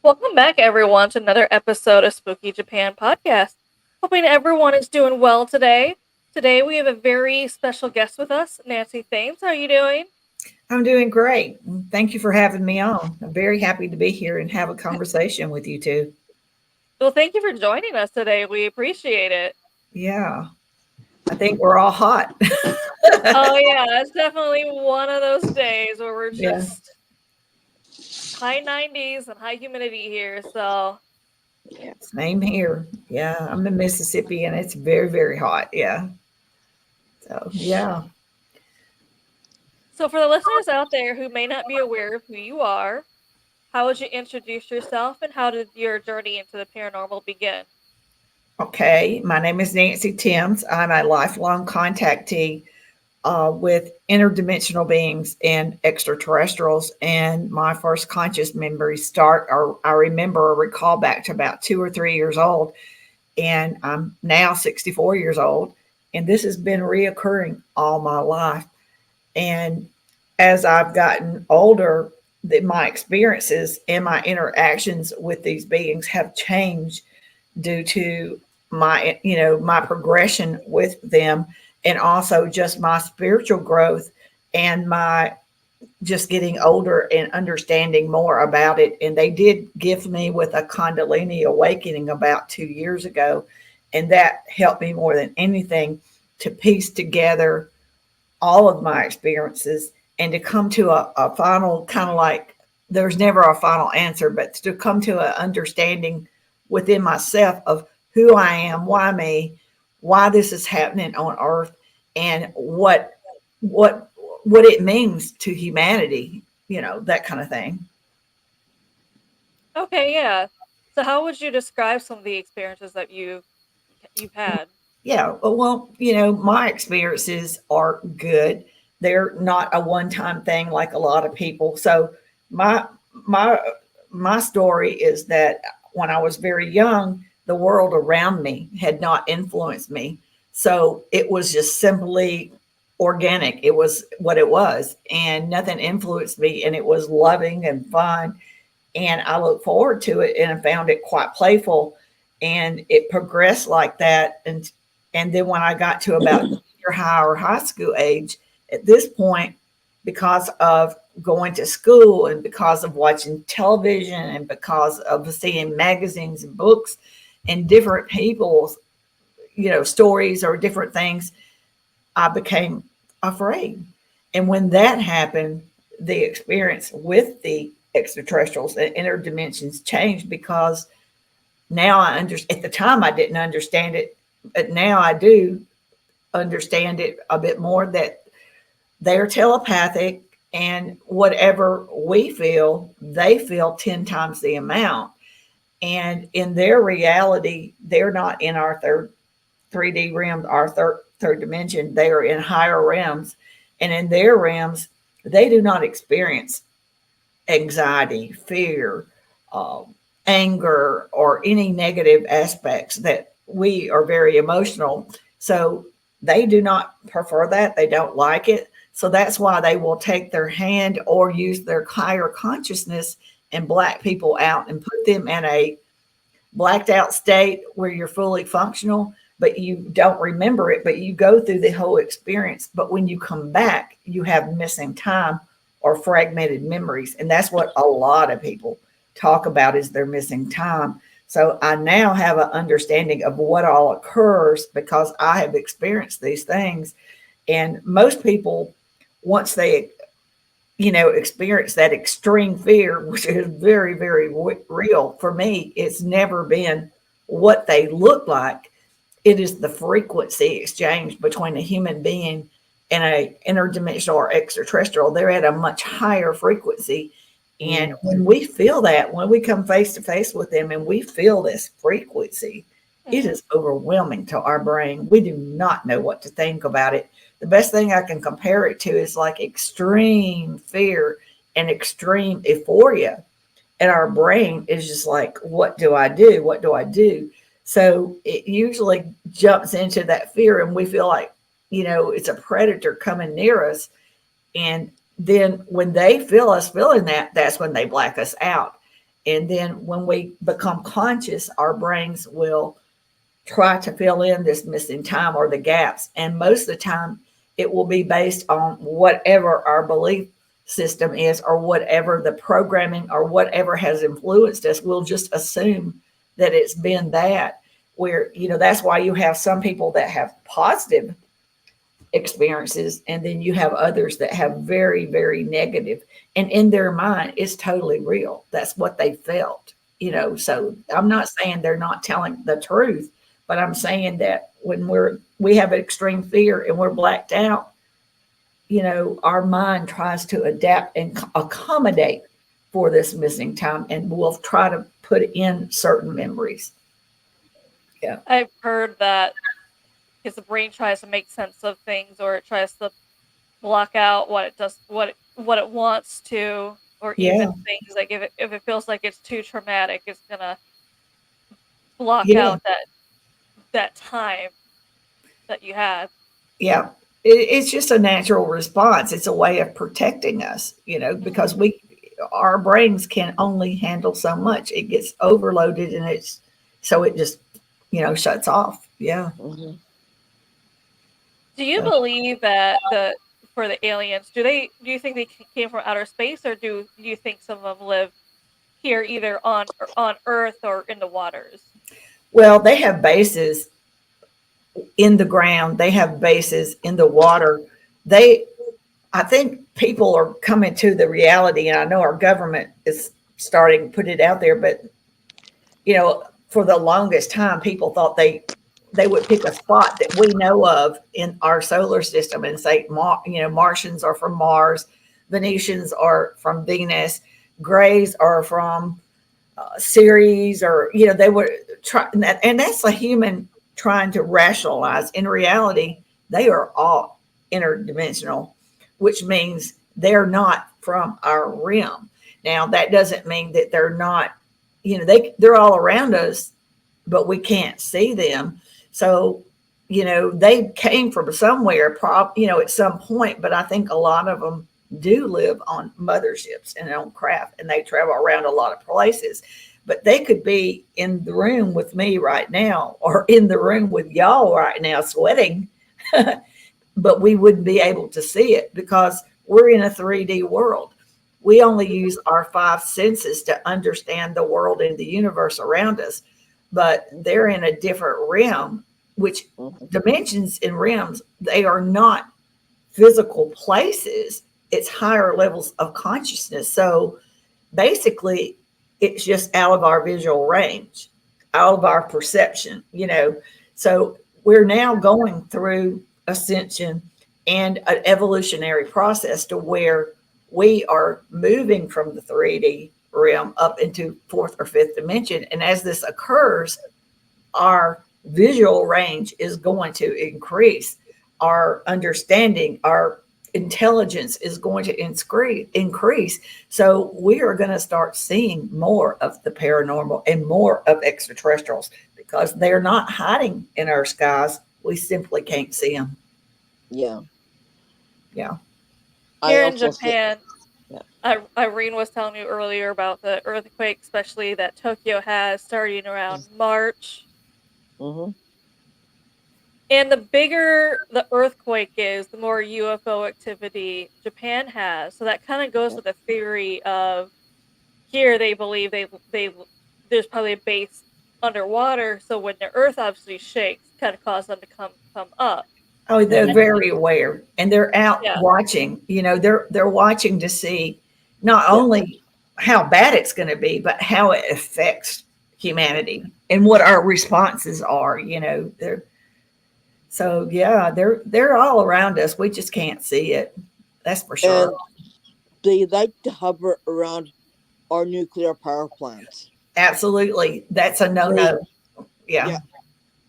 Welcome back, everyone, to another episode of Spooky Japan Podcast. Hoping everyone is doing well today. Today, we have a very special guest with us, Nancy Thames. How are you doing? I'm doing great. Thank you for having me on. I'm very happy to be here and have a conversation with you two. Well, thank you for joining us today. We appreciate it. Yeah, I think we're all hot. Oh, yeah, it's definitely one of those days where we're Yeah, just high 90s and high humidity here. So, same here. Yeah, I'm in Mississippi and it's very, very hot. Yeah. So, yeah. so for the listeners out there who may not be aware of who you are, how would you introduce yourself and how did your journey into the paranormal begin? Okay. My name is Nancy Thames. I'm a lifelong contactee with interdimensional beings and extraterrestrials. And my first conscious memories or I remember or recall back to about 2 or 3 years old. And I'm now 64 years old. And this has been reoccurring all my life. And as I've gotten older, my experiences and my interactions with these beings have changed due to my progression with them, and also just my spiritual growth and my just getting older and understanding more about it. And they did gift me with a Kundalini awakening about 2 years ago, and that helped me more than anything to piece together all of my experiences and to come to a final kind of like, there's never a final answer, but to come to an understanding within myself of who I am, why me, why this is happening on earth, and what what it means to humanity, that kind of thing. Okay, yeah. So how would you describe some of the experiences that you've had? Yeah, well, my experiences are good. They're not a one-time thing like a lot of people. So my my my story is that when I was very young, the world around me had not influenced me. So it was just simply organic. It was what it was, and nothing influenced me, and it was loving and fun, and I look forward to it, and I found it quite playful, and it progressed like that. And then when I got to about junior high or high school age, at this point, because of going to school and because of watching television and because of seeing magazines and books and different people's stories or different things, I became afraid. And when that happened, the experience with the extraterrestrials and interdimensions changed, because now I understand. At the time, I didn't understand it, but now I do understand it a bit more, that they're telepathic, and whatever we feel, they feel 10 times the amount. And in their reality, they're not in our third 3D realm, our third dimension. They are in higher realms. And in their realms, they do not experience anxiety, fear, anger, or any negative aspects that we are very emotional. So they do not prefer that. They don't like it. So that's why they will take their hand or use their higher consciousness and black people out and put them in a blacked out state where you're fully functional, but you don't remember it, but you go through the whole experience. But when you come back, you have missing time or fragmented memories. And that's what a lot of people talk about, is their missing time. So I now have an understanding of what all occurs because I have experienced these things. And most people, once they experience that extreme fear, which is very, very real. For me, it's never been what they look like. It is the frequency exchange between a human being and a interdimensional or extraterrestrial. They're at a much higher frequency. And when we feel that, when we come face to face with them and we feel this frequency, it Hmm. is overwhelming to our brain. We do not know what to think about it. The best thing I can compare it to is like extreme fear and extreme euphoria. And our brain is just like, what do I do? What do I do? So it usually jumps into that fear, and we feel like, it's a predator coming near us. And then when they feel us feeling that, that's when they black us out. And then when we become conscious, our brains will try to fill in this missing time or the gaps. And most of the time, it will be based on whatever our belief system is or whatever the programming or whatever has influenced us. We'll just assume that it's been that. Where, that's why you have some people that have positive experiences, and then you have others that have very, very negative. And in their mind, it's totally real. That's what they felt. So I'm not saying they're not telling the truth, but I'm saying that when we have extreme fear and we're blacked out, our mind tries to adapt and accommodate for this missing time, and we'll try to put in certain memories. Yeah. I've heard that because the brain tries to make sense of things, or it tries to block out what it does, what it wants to, or even Yeah. things like if it feels like it's too traumatic, it's gonna block Yeah. out that time that you had. Yeah. It's just a natural response. It's a way of protecting us, because Hmm. our brains can only handle so much. It gets overloaded, and so it just, shuts off. Yeah. Hmm. Do you Yeah. believe that for the aliens, do you think they came from outer space, or do you think some of them live here, either on Earth or in the waters? Well, they have bases in the ground. They have bases in the water. They, I think people are coming to the reality, and I know our government is starting to put it out there, but for the longest time, people thought they would pick a spot that we know of in our solar system and say, Martians are from Mars, Venetians are from Venus, Greys are from Ceres, or they were try, and that's a human trying to rationalize. In reality, they are all interdimensional, which means they're not from our realm. Now, that doesn't mean that they're not, they're all around us, but we can't see them. So, they came from somewhere, at some point, but I think a lot of them do live on motherships and on craft, and they travel around a lot of places. But they could be in the room with me right now, or in the room with y'all right now, sweating, but we wouldn't be able to see it because we're in a 3D world. We only use our five senses to understand the world and the universe around us, but they're in a different realm, which Hmm. dimensions and realms, they are not physical places. It's higher levels of consciousness. So basically, it's just out of our visual range, out of our perception. So we're now going through ascension and an evolutionary process to where we are moving from the 3D realm up into fourth or fifth dimension. And as this occurs, our visual range is going to increase, our understanding, our intelligence is going to increase. So we are going to start seeing more of the paranormal and more of extraterrestrials because they're not hiding in our skies. We simply can't see them. Yeah. Yeah. I Here in also see. Japan, Yeah. Irene was telling you earlier about the earthquake, especially that Tokyo has starting around March. Hmm. And the bigger the earthquake is, the more UFO activity Japan has. So that kind of goes Yeah. with the theory of here they believe they there's probably a base underwater. So when the Earth obviously shakes, kind of cause them to come up. Oh, they're Hmm. very aware, and they're out Yeah, watching. They're watching to see not Yeah. only how bad it's going to be, but how it affects humanity and what our responses are. They're so yeah, they're all around us. We just can't see it. That's for sure. And they like to hover around our nuclear power plants. Absolutely, that's a no They, no. Yeah, yeah,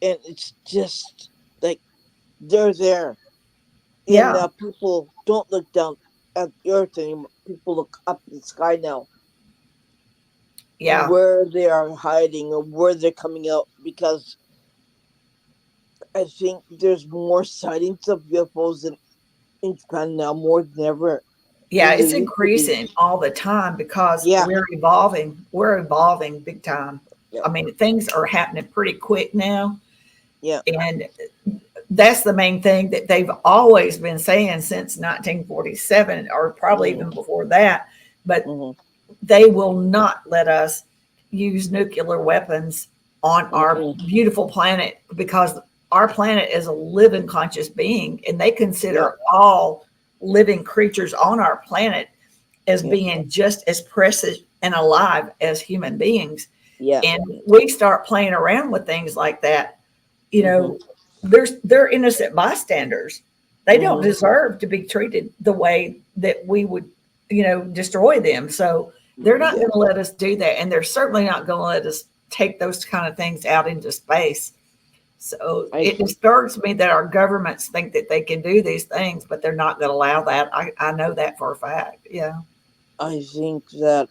and it's just like they're there, and yeah, people don't look down at the earth anymore. People look up at the sky now, yeah, where they are hiding or where they're coming out, because I think there's more sightings of UFOs in Japan now more than ever. Yeah, And there it's used to be, increasing all the time because yeah, we're evolving. We're evolving big time. yeah, I mean, things are happening pretty quick now. yeah. And that's the main thing that they've always been saying since 1947, or probably even Mm-hmm, before that. But mm-hmm, they will not let us use nuclear weapons on our mm-mm, beautiful planet because our planet is a living conscious being, and they yeah, consider all living creatures on our planet as yeah, being just as precious and alive as human beings. yeah. And we start playing around with things like that, you Mm-hmm, know, they're innocent bystanders. They don't mm-hmm, deserve to be treated the way that we would, destroy them. So they're not yeah. going to let us do that, and they're certainly not going to let us take those kind of things out into space. So I it disturbs me that our governments think that they can do these things, but they're not going to allow that. I know that for a fact. Yeah. I think that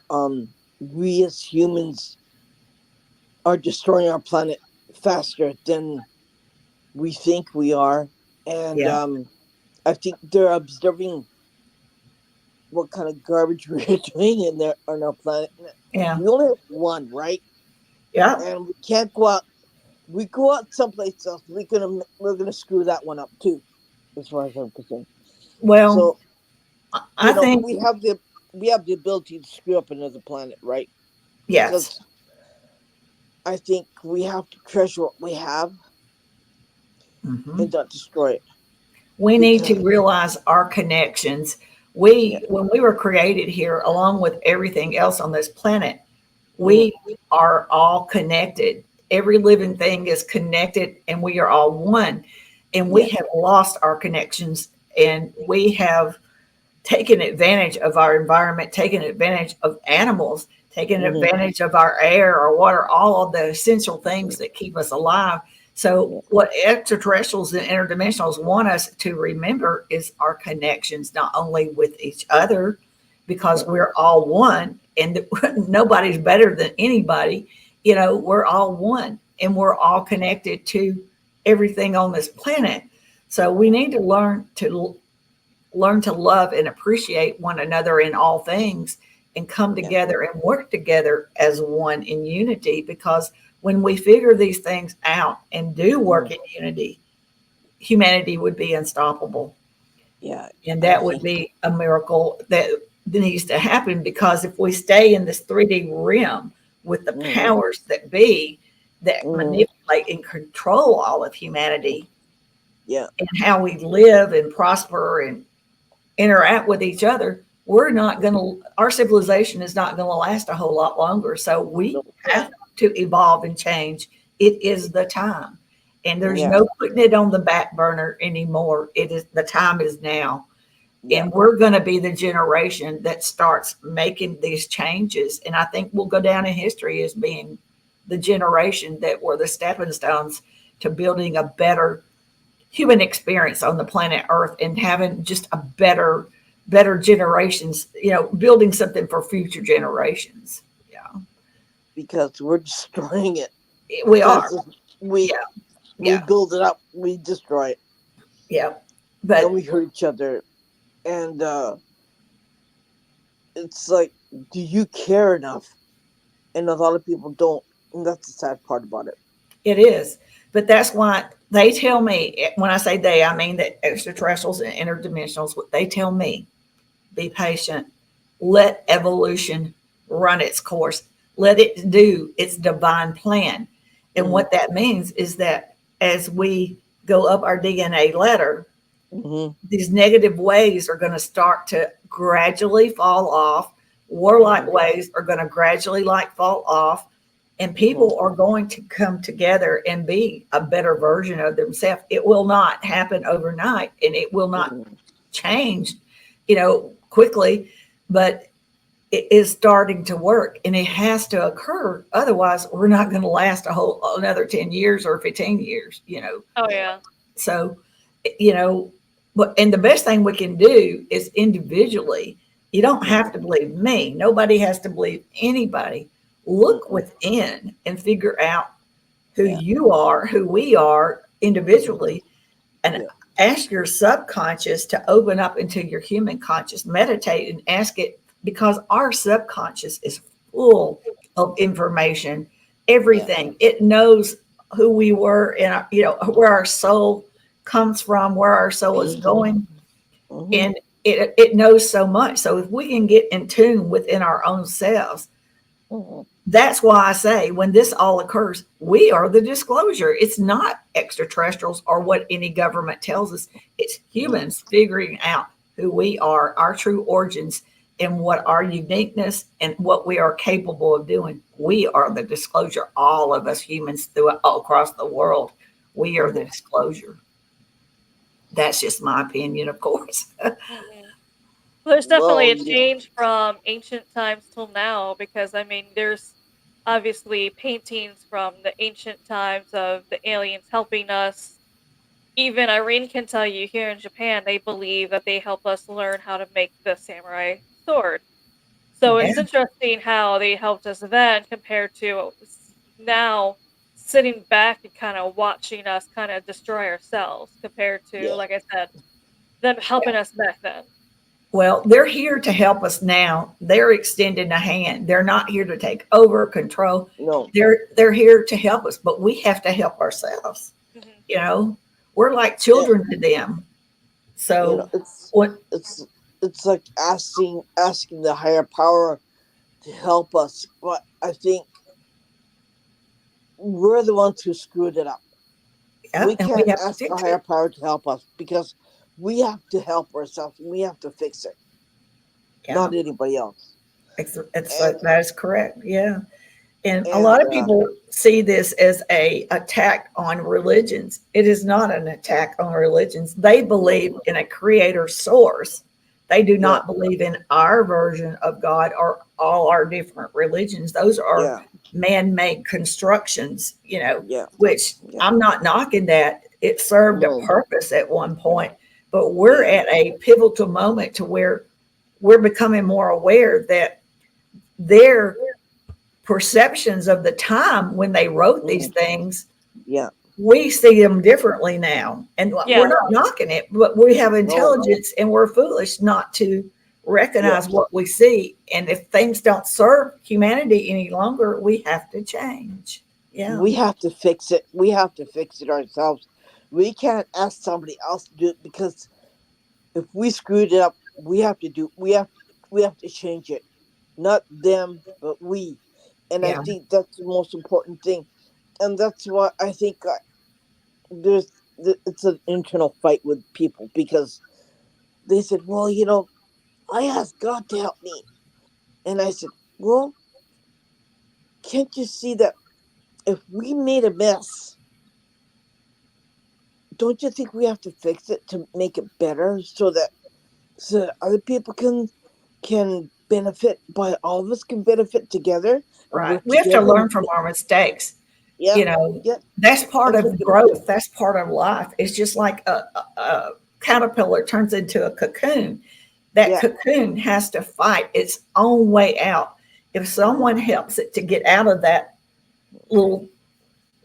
we as humans are destroying our planet faster than we think we are, and Yeah. I think they're observing what kind of garbage we're doing in there on our planet. Yeah. We only have one, right? Yeah. And we can't go out. We go out someplace else. We're gonna screw that one up too, as far as I'm concerned. Well, So I think, we have the ability to screw up another planet, right? yes. Because I think we have to treasure what we have Mhm. and not destroy it. We need to Because realize our connections. yeah, When we were created here, along with everything else on this planet, mm, we are all connected. Every living thing is connected, and we are all one. And we yeah, have lost our connections, and we have taken advantage of our environment, taken advantage of animals, taken hmm, advantage of our air, our water, all of the essential things that keep us alive. So, yeah, what extraterrestrials and interdimensionals want us to remember is our connections, not only with each other, because yeah, we're all one and nobody's better than anybody. We're all one and we're all connected to everything on this planet. So, we need to learn to love and appreciate one another in all things and come yeah, together and work together as one in unity, because when we figure these things out and do work mm, in unity, humanity would be unstoppable, yeah. and I that would think be a miracle that needs to happen, because if we stay in this 3D realm with the hmm, powers that be that hmm, manipulate and control all of humanity yeah, and how we live and prosper and interact with each other, we're not going to, our civilization is not going to last a whole lot longer. So we no, have to evolve and change. It is the time. And there's yeah, no putting it on the back burner anymore. It is, the time is now. yeah, And we're going to be the generation that starts making these changes. And I think we'll go down in history as being the generation that were the stepping stones to building a better human experience on the planet Earth, and having just a better generations, building something for future generations. Yeah, because we're destroying it we are. fast as we Yeah, we yeah, build it up, we destroy it, yeah. and But we hurt each other. And it's like, do you care enough? And a lot of people don't, and that's the sad part about it. it is. But that's why they tell me, when I say they, I mean that extraterrestrials and interdimensionals, what they tell me, be patient, let evolution run its course, let it do its divine plan. And Mm-hmm, what that means is that as we go up our DNA ladder, mm-hmm, these negative ways are going to start to gradually fall off. mm-hmm, Warlike ways are going to gradually fall off, and mm-hmm, people are going to come together and be a better version of themselves. It will not happen overnight, and it will not mm-hmm. change, quickly, but it is starting to work, and it has to occur. Otherwise, we're not going to last a whole another 10 years or 15 years. Oh yeah. So, you know, and the best thing we can do is individually, you don't Mm-hmm. have to believe me. Nobody has to believe anybody. Look Mm-mm. within and figure out who Yeah. you are, who we are Mm-hmm. individually, and Yeah. ask your subconscious to open up into your human conscious, meditate and ask it, because our subconscious is full of information, Yeah. everything. It knows who we were and where our soul comes from, where our soul is going, Hmm. and it knows so much. So if we can get in tune within our own selves, Hmm. that's why I say when this all occurs, we are the disclosure. It's not extraterrestrials or what any government tells us. It's Yeah. humans figuring out who we are, our true origins, and what our uniqueness and what we are capable of doing. We are the disclosure. All of us humans throughout all across the world, we are the Hmm. disclosure. That's just my opinion, of course. Mhm. There's definitely Well, a change from ancient times till now because I mean, there's obviously paintings from the ancient times of the aliens helping us. Even Irene can tell you here in Japan, they believe that they help us learn how to make the samurai sword. So Yeah, it's interesting how they helped us then compared to now sitting back and kind of watching us kind of destroy ourselves compared to, yeah. like I said, them yeah. helping us back then. Well, they're here to help us now. They're extending a hand. They're not here to take over, control. No, They're here to help us, but we have to help ourselves. Hmm. You know, we're like yeah. children to them. You know, So what? it's it's like asking the higher power to help us. But I think we're the ones who screwed it up. Yeah, We and we can't have to ask a fix higher it. power to help us because we have to help ourselves. We have to fix it, Yeah, not anybody else. it's And that is correct. Yeah. And a and lot of people see this as a attack on religions. It is not an attack on religions. They no, believe in a creator source. They do yeah, not believe in our version of God or all our different religions. Those are yeah, man-made constructions, yeah, which yeah, I'm not knocking that. It served a no, purpose at one point, but we're yeah, at a pivotal moment to where we're becoming more aware that their perceptions of the time when they wrote these mhm, things, yeah, we see them differently now. And we're Yeah, not knocking it, but we have no, intelligence and we're foolish not to recognize yes. what we see. And if things don't serve humanity any longer, we have to change. Yeah. We have to fix it. We have to fix it ourselves. We can't ask somebody else to do it because if we screwed it up, we have to change it. Not them, but we. And I Yeah. think that's the most important thing. And that's why I think it's an internal fight with people because they said, "Well, I asked God to help me," and I said, "Well, can't you see that if we made a mess, don't you think we have to fix it to make it better so that other people can benefit by all of us can benefit together and Right. work We have to together?" learn from our mistakes. Yeah, You know, yeah, that's part and make of it better. growth. That's part of life. It's just like a caterpillar turns into a cocoon. That Yeah. cocoon has to fight its own way out. If Hmm. someone helps it to get out of that little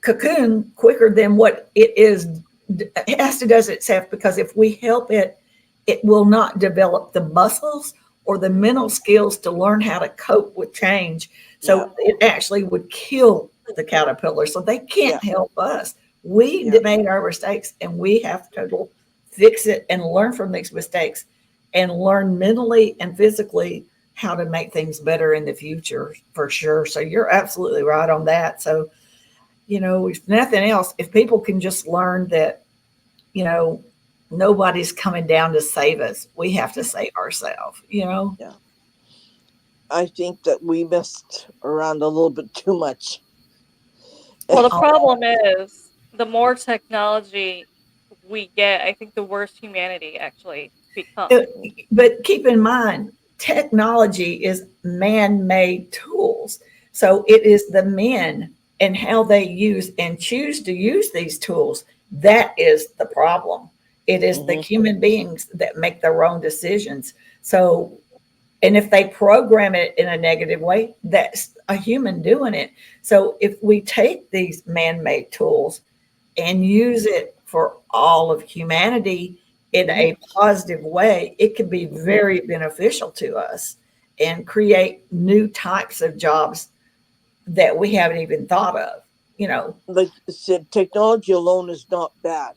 cocoon quicker than what it is, it has to do it itself, because if we help it, it will not develop the muscles or the mental skills to learn how to cope with change. Yeah, So it actually would kill the caterpillar. So they yeah, can't help us. We yeah, made our mistakes and we have to fix it and learn from these mistakes and learn mentally and physically how to make things better in the future for sure. So you're absolutely right on that. So if nothing else, if people can just learn that, you know, nobody's coming down to save us, we have to save ourselves. yeah. I think that we messed around a little bit too much. well, the Oh, problem is the more technology we get, I think the worse humanity actually becomes. but keep in mind, technology is man made tools. So it is the men and how they use and choose to use these tools. That is the problem. It is the Hmm. human beings that make their own decisions. So, and if they program it in a negative way, that's a human doing it. So if we take these man made tools and use it for all of humanity in Hmm. a positive way, it can be Hmm. very beneficial to us and create new types of jobs that we haven't even thought of. You know, Like I said, technology alone is not bad.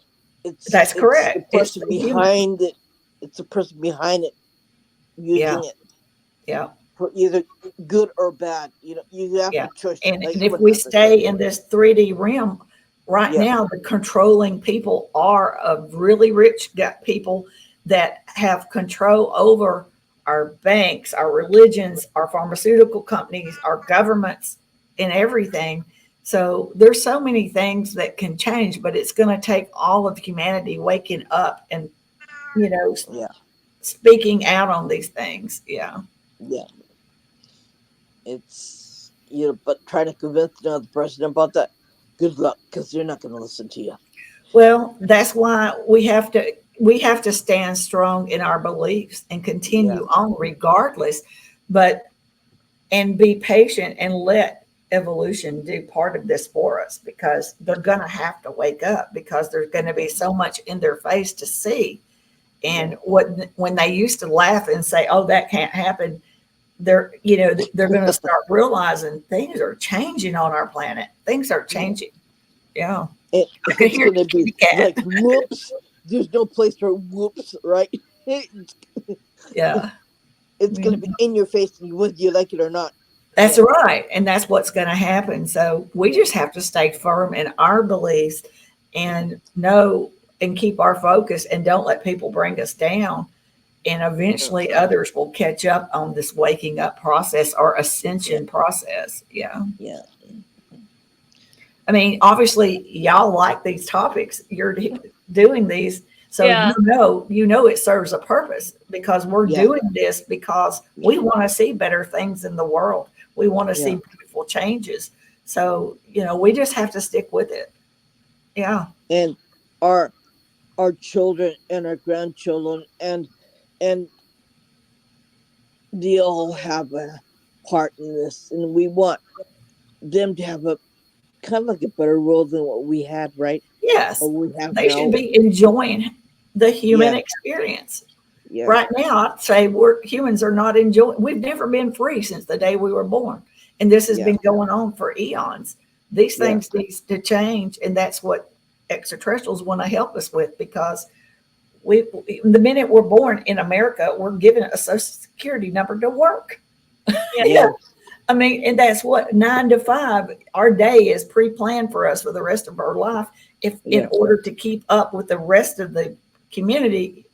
that's It's the correct. It's person the human. behind it. It's the person behind it Yeah, using it yeah, for either good or bad. You have yeah. to choice. And, Like and if someone we has to say, stay in this 3D realm, right yeah, now, the controlling people are of really rich people that have control over our banks, our religions, our pharmaceutical companies, our governments, and everything. So there's so many things that can change, but it's going to take all of humanity waking up and, you know, yeah, speaking out on these things. Yeah. yeah. But trying to convince another person about that, good luck, because they're not going to listen to you. Well, that's why we have to stand strong in our beliefs and Yeah, continue on regardless, but and be patient and let evolution do part of this for us because they're going to have to wake up because there's going to be yeah, so much in their face to see. yeah, And when they used to laugh and say, "Oh, that can't happen," they're going to start realizing things are changing on our planet. Things are yeah. changing. Yeah, I could It's hear going to the be kitty cat. like, whoops. There's no place for whoops, right? Yeah. It's going to be in your face, whether you like it or not. That's Yeah, right. And that's what's going to happen. So we yeah, just have to stay firm in our beliefs and know and keep our focus and don't let people bring us down. And yeah, eventually others will catch up on this waking up process or yeah, ascension process. Yeah. yeah. I mean, obviously y'all like these topics. You're doing these. So Yeah. it serves a purpose because we're Yeah, doing this because yeah, we want to see better things in the world. We want to see yeah. beautiful changes. So, we just have to stick with it. Yeah. And our our children and our grandchildren and they all have a part in this, and we want them to have a kind of like a better world than what we had, right? Yes. Or we have They should now. be enjoying the human Yeah, experience. yeah, Right now, I'd say we're humans are not enjoying. We've never been free since the day we were born, and this has yeah, been going on for eons. These yeah, things need to change, and that's what extraterrestrials want to help us with because we, the minute we're born in America, we're given a social security number to work. Yeah. Yeah, yeah, I mean, and that's what 9 to 5. Our day is pre-planned for us for the rest of our life. If in yeah, order to keep up with the rest of the community,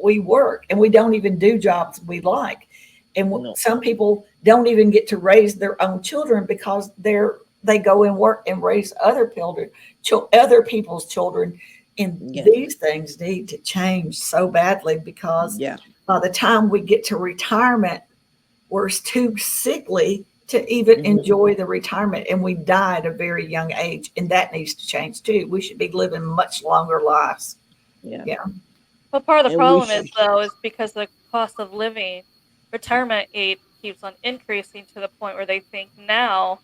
we work and we don't even do jobs we like. And no, some people don't even get to raise their own children because they go and work and raise other people's children. And yeah, these things need to change so badly because yeah, by the time we get to retirement, we're too sickly to even hmm, enjoy the retirement and we die at a very young age and that needs to change too. We should be living much longer lives. yeah. Yeah. But part of the And we problem is, should. though, is because the cost of living, retirement age keeps on increasing to the point where they think now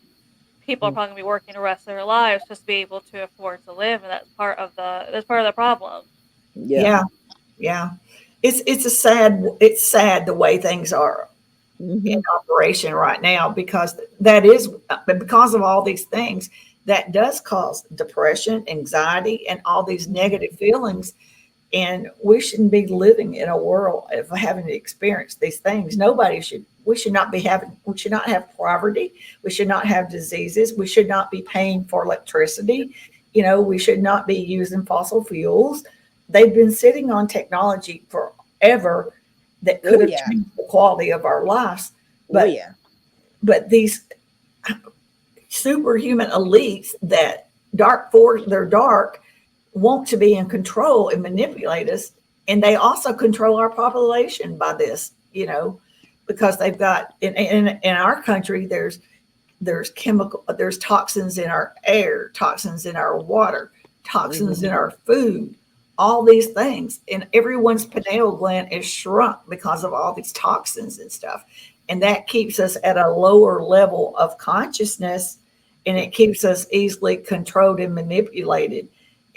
people are Mm, probably gonna be working the rest of their lives just to be able to afford to live, and that's part of the problem. yeah, Yeah. Yeah. It's sad the way things are in hmm, operation right now because because of all these things that does cause depression, anxiety, and all these hmm, negative feelings. And we shouldn't be living in a world of having to experience these things. We should not have poverty. We should not have diseases. We should not be paying for electricity. We should not be using fossil fuels. They've been sitting on technology forever that oh could have yeah, changed the quality of our lives. oh But yeah, but these superhuman elites that they're dark, want to be in control and manipulate us. And they also control our population by this, because they've got in our country, there's toxins in our air, toxins in our water, toxins hmm, in our food, all these things. And everyone's pineal gland is shrunk because of all these toxins and stuff. And that keeps us at a lower level of consciousness and it keeps us easily controlled and manipulated.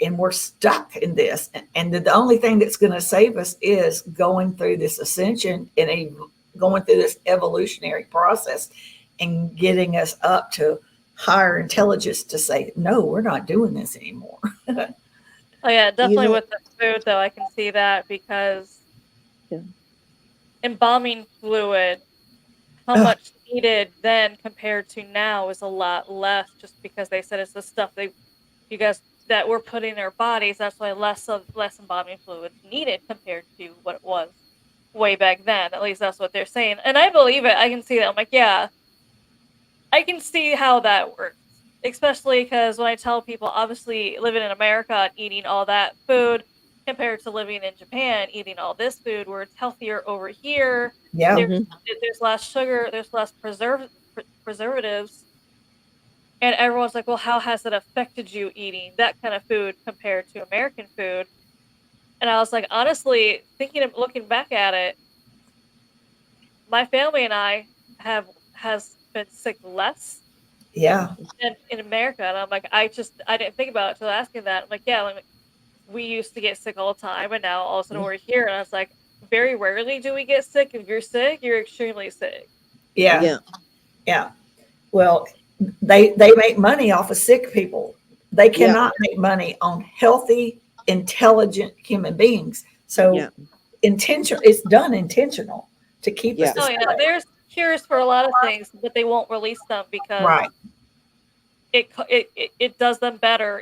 and we're stuck in this. And the only thing that's going to save us is going through this ascension and going through this evolutionary process and getting us up to higher intelligence to say, no, we're not doing this anymore. Oh yeah, You definitely know, with the food though, I can see that because yeah, embalming fluid, how Ugh, much needed then compared to now is a lot less just because they said it's the stuff they you guys that we're putting in our bodies, that's why less embalming fluids needed compared to what it was way back then. At least that's what they're saying. And I believe it. I can see that. I'm like, yeah, I can see how that works. Especially because when I tell people, obviously living in America and eating all that food compared to living in Japan, eating all this food, where it's healthier over here. yeah, There's hmm there's less sugar, there's less preservatives, and everyone's like, well, how has it affected you eating that kind of food compared to American food? And I was like, honestly, thinking of looking back at it, my family and I have has been sick less yeah, in America, and I'm like, I didn't think about it till asking that. I'm like, yeah, like, we used to get sick all the time, and now all of a sudden we're here, and I was like, very rarely do we get sick. If you're sick, you're extremely sick. yeah, yeah, yeah. Well, they make money off of sick people. They yeah, cannot make money on healthy, intelligent human beings. So yeah, intention it's done intentional to keep us yeah, this Oh yeah, way. there's cures for a lot of things, but they won't release them because Right. it does them better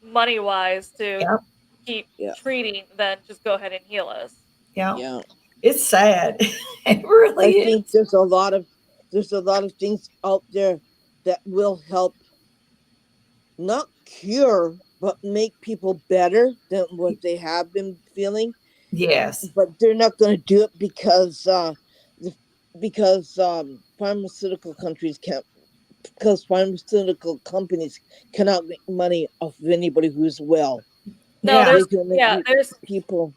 money wise to Yeah. keep yeah, treating than just go ahead and heal us. Yeah. yeah. It's sad. It I really think is. there's a lot of things out there that will help, not cure, but make people better than what they have been feeling. Yes. But they're not going to do it the, because pharmaceutical countries can't, because pharmaceutical companies cannot make money off of anybody who's well. No, Yeah. They there's can make yeah, there's people.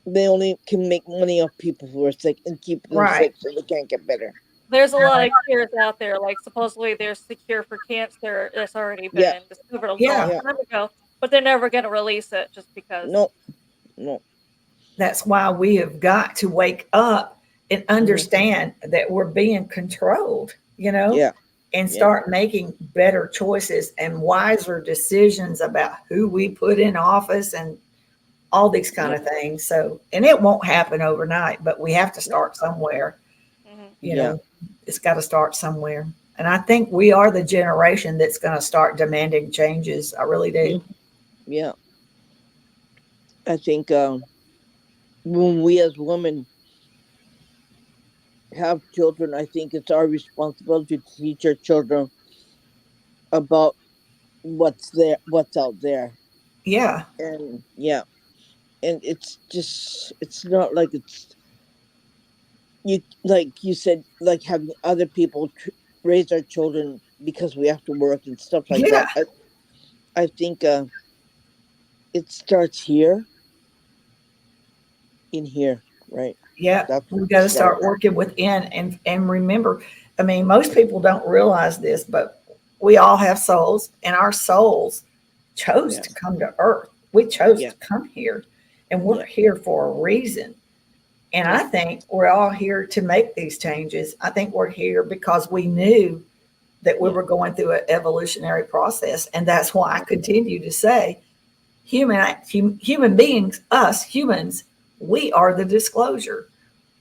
They only can make money off people who are sick and keep them Right. sick so they can't get better. there's a lot of cures out there. Like supposedly there's the cure for cancer that's already Yeah, been discovered a long Yeah. yeah. time ago, but they're never going to release it just because. No, no. That's why we have got to wake up and hmm understand that we're being controlled, Yeah, and yeah, start making better choices and wiser decisions about who we put in office and all these kind yeah, of things. So, and it won't happen overnight, but we have to no, start somewhere. Mhm. You yeah. know, it's got to start somewhere. And I think we are the generation that's going to start demanding changes. I really do. mhm, yeah. I think when we as women have children, I think it's our responsibility to teach our children about what's out there, Yeah. and yeah, and it's not like it's you like you said, like having other people raise our children because we have to work and stuff like Yeah. that. I think it starts here, in here, right? Yeah, That's where we it got to start starts. working within and remember. I mean, most people don't realize this, but we all have souls, and our souls chose Yeah, to come to Earth. We chose yeah, to come here, and we're yeah, here for a reason. And yeah, I think we're all here to make these changes. I think we're here because we knew that we yeah, were going through an evolutionary process, and that's why I continue to say, human beings, us humans, we are the disclosure.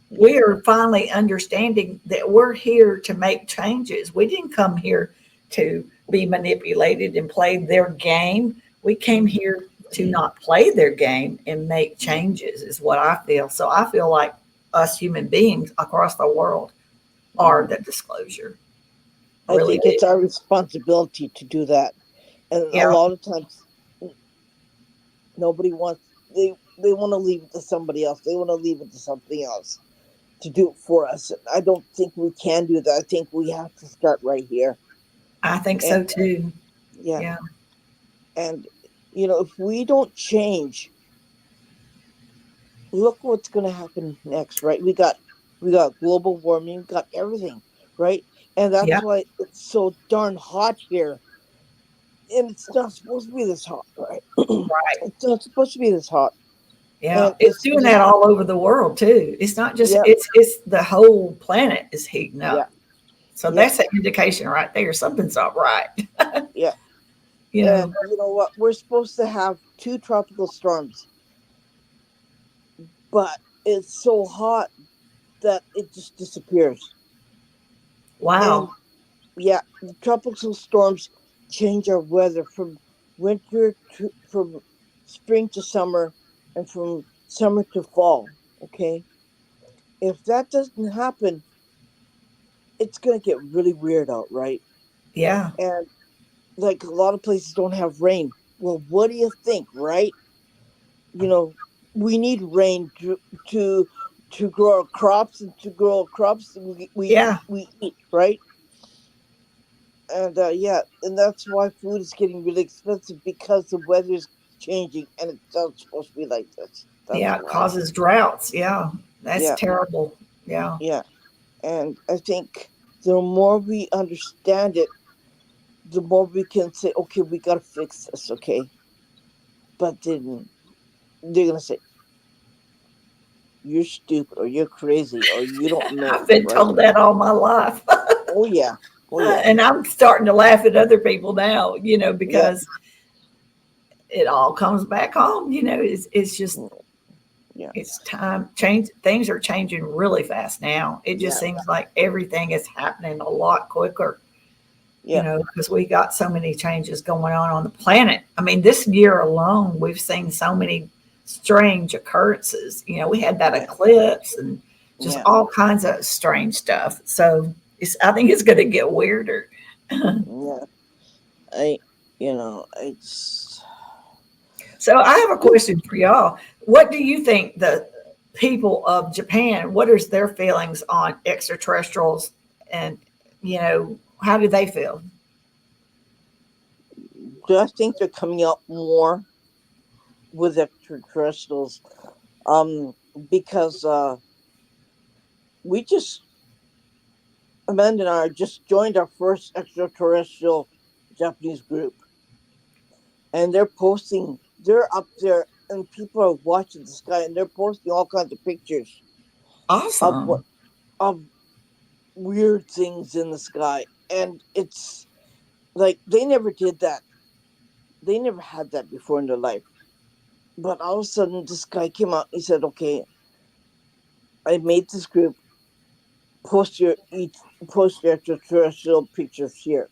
yeah, We are finally understanding that we're here to make changes. We didn't come here to be manipulated and play their game. We came here to not play their game and make yeah. changes, is what I feel. So I feel like us human beings across the world are hmm the disclosure. I I really think do. it's our responsibility to do that, and a Yeah, lot of times nobody wants they want to leave it to somebody else. They want to leave it to something else to do it for us. And I don't think we can do that. I think we have to start right here. I think And so too. yeah, Yeah, and if we don't change, look what's going to happen next, right? We got global warming, we got everything, right? And yeah, that's why it's so darn hot here. and it's not supposed to be this hot, right? Right. It's not supposed to be this hot, Yeah, and it's it's doing that yeah, all over the world too. It's not just yeah, it's the whole planet is heating yeah, up. So yeah, that's an indication right there. Something's not right. yeah. You And know. you know what? We're supposed to have two tropical storms, but it's so hot that it just disappears. And Wow. yeah, the tropical storms change our weather from winter to from spring to summer and from summer to fall. Okay, if that doesn't happen, it's gonna get really weird out, right? Yeah. And like a lot of places don't have rain. Well, what do you think, right? You know, we need rain to grow our crops and to grow our crops Yeah. we eat, right? And yeah, and that's why food is getting really expensive because the weather's changing and it's not supposed to be like this. That's Yeah. It why. causes droughts. Yeah. That's Yeah, terrible. Yeah. yeah. And I think the more we understand it, the more we can say, okay, we gotta fix this, okay? But then they're gonna say, you're stupid or you're crazy or you don't I've know, been right? told that all my life. Oh yeah. Oh yeah. And I'm starting to laugh at other people now, Yeah. because it all comes back home. It's just Mm, yeah. it's time change. Things are changing really fast now. It just Yeah. seems like everything is happening a lot quicker. Yeah. Because we got so many changes going on the planet. I mean, this year alone, we've seen so many strange occurrences. We had that Yeah. eclipse and just Yeah. all kinds of strange stuff. So I think it's going to get weirder. Yeah. I it's So I have a question for y'all. What do you think the people of Japan, what is their feelings on extraterrestrials, and how do they feel? do I think they're coming out more with extraterrestrials. Um because we just Amanda and I just joined our first extraterrestrial Japanese group, and they're up there and people are watching the sky and they're posting all kinds of pictures of what Awesome. of weird things in the sky, and it's like they never did that. They never had that before in their life. But all of a sudden this guy came out, he said, okay, I made this group, post your each post your extraterrestrial pictures here.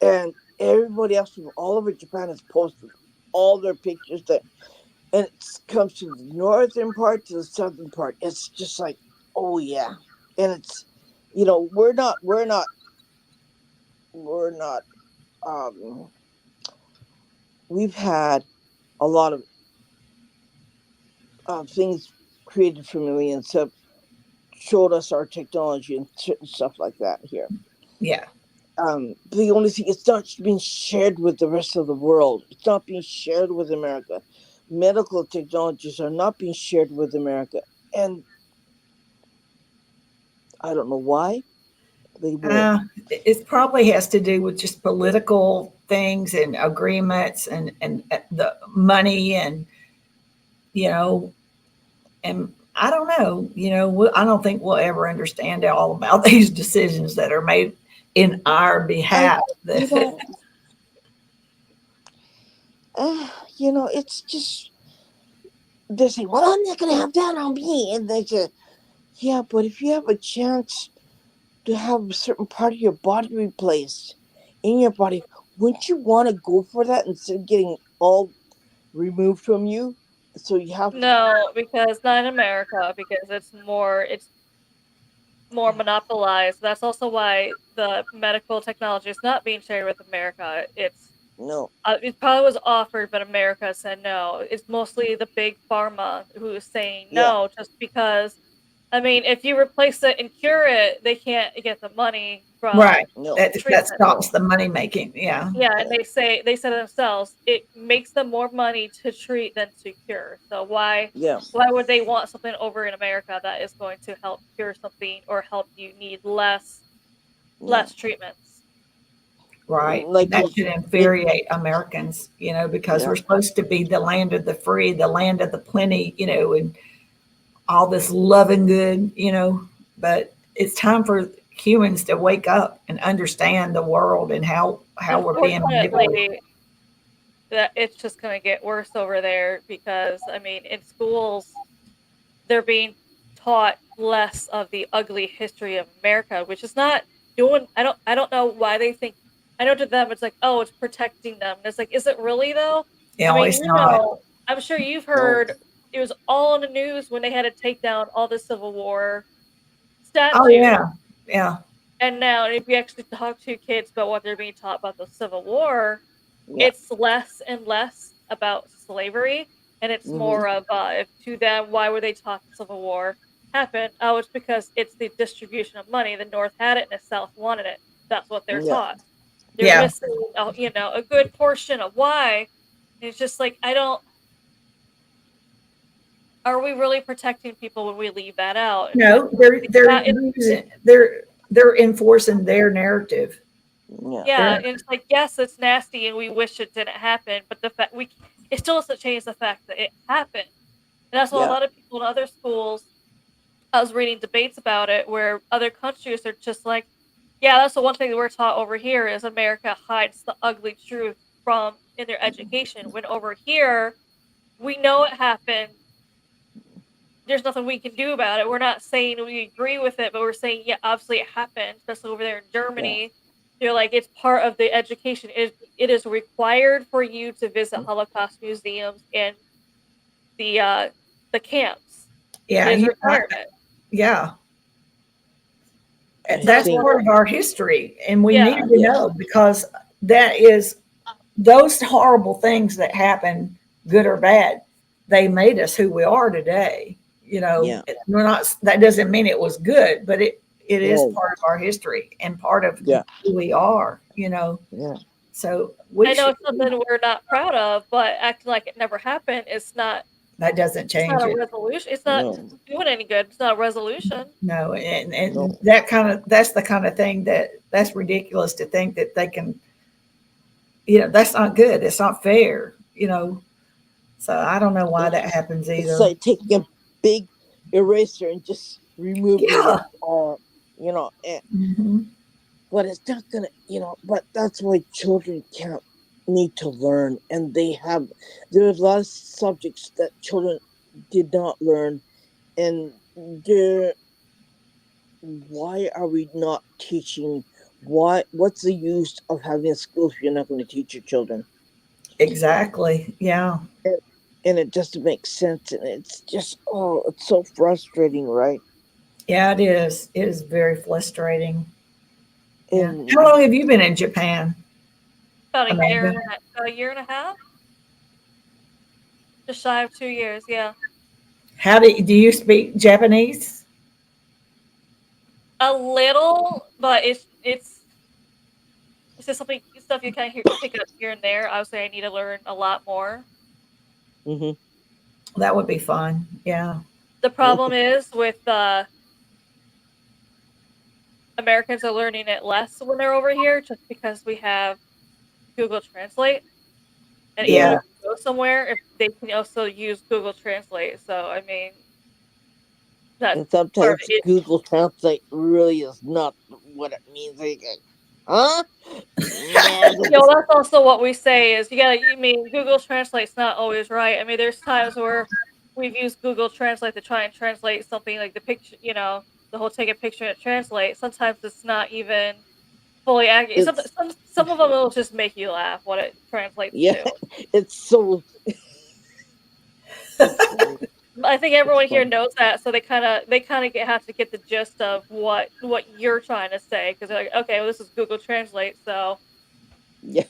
And everybody else from all over Japan has posted all their pictures there. And it comes to the northern part to the southern part. It's just like, oh yeah. And it's we're not um we've had a lot of things created from aliens have showed us our technology and stuff like that here. Yeah. The only thing, it's not being shared with the rest of the world. It's not being shared with America. Medical technologies are not being shared with America, and I don't know why they won't. It probably has to do with just political things and agreements, and the money, and you know and I don't know. I don't think we'll ever understand all about these decisions that are made in our I, behalf. you know, it's just they say, "Well, I'm not gonna have that on me," and they say, "Yeah, but if you have a chance to have a certain part of your body replaced in your body, wouldn't you want to go for that instead of getting all removed from you?" So you have to. No, because not in America, because it's more monopolized. That's also why the medical technology is not being shared with America. No. It probably was offered, but America said no. It's mostly the big pharma who is saying Yeah. no, just because. I mean, if you replace it and cure it, they can't get the money from Right. No. That treatment. stops No. the money making. Yeah. Yeah, and they said themselves it makes them more money to treat than to cure. So Yeah. why would they want something over in America that is going to help cure something or help you need less Yeah. less treatments? Right. And Like that it, should it infuriate Americans, because yeah, we're supposed to be the land of the free, the land of the plenty, and all this love and good, but it's time for humans to wake up and understand the world and how we're being manipulated. Unfortunately, that it's just gonna get worse over there because, I mean, in schools, they're being taught less of the ugly history of America, which is not doing I don't know why they think I know to them it's like, "Oh, it's protecting them." And it's like, "Is it really though?" I No, mean, it's not. I'm sure you've no, heard it was all in the news when they had to take down all the Civil War Oh statues. yeah. Yeah. And now if you actually talk to kids about what they're being taught about the Civil War, yeah, it's less and less about slavery, and it's mm-hmm, more of, if to them, why were they taught the Civil War happened? Oh, it's because it's the distribution of money. The North had it and the South wanted it. That's what they're yeah, taught. They're Yeah. missing, a good portion of why. And it's just like, I don't. Are we really protecting people when we leave that out? And No, they're it's they're not. using they're enforcing their narrative. yeah, Yeah, They're and it's like, yes, it's nasty, and we wish it didn't happen, but the fact it still doesn't change the fact that it happened. And that's what a yeah, lot of people in other schools. I was reading debates about it where other countries are just like, yeah, that's the one thing that we're taught over here is America hides the ugly truth from in their education. When over here, we know it happened. There's nothing we can do about it. We're not saying we agree with it, but we're saying, yeah, obviously it happened, especially over there in yeah, Germany. They're like, it's part of the education. It is required for you to visit Holocaust museums and the uh the camps. yeah, It is a requirement. yeah. I So That's that's think one part of of our history, and we yeah. need to yeah, know because that is those horrible things that happen, good or bad, they made us who we are today. yeah, We're not. That doesn't mean it was good, but it is no, part of our history and part of yeah, who we are. yeah, So we I know should. it's something we're not proud of, but acting like it never happened That doesn't it's not change a it. resolution. It's not no, doing any good. It's not a resolution. No, and no, that's the kind of thing that's ridiculous to think that they can. That's not good. It's not fair. So I don't know why it, that happens it's either. like taking a big eraser and just removing it Yeah. all, and Hmm. but it's not gonna, but that's why children can't need to learn, and there's a lot of subjects that children did not learn, and there why are we not teaching? What's the use of having a school if you're not going to teach your children? Exactly. Yeah. and, and it doesn't make sense, and it's just, oh, it's so frustrating, right? Yeah, it is. It is very frustrating. Yeah. How And long have you been in Japan, About Amanda? a year and a half, just shy of 2 years. Yeah, How do you speak Japanese? a little, but it's just something stuff you kind of pick up here and there. Obviously, I need to learn a lot more. hmm That would be fun. Yeah. The problem is with Americans are learning it less when they're over here, just because we have Google Translate. And even Yeah. yeah, if you go somewhere, if they can also use Google Translate. So I mean, that's and part of sometimes it. Google Translate really is not what it means. Like, huh? No, That's also what we say is you gotta. You mean Google Translate's not always right. I mean, there's times where we've used Google Translate to try and translate something like the picture. The whole take a picture and translate. Sometimes it's not even fully accurate. it's Some of them will just make you laugh what it translates yeah, to. it's so it's funny. I think It's everyone here funny. knows that, so they kind of have to get the gist of what you're trying to say because they're like, okay, well, this is Google Translate, so Yeah,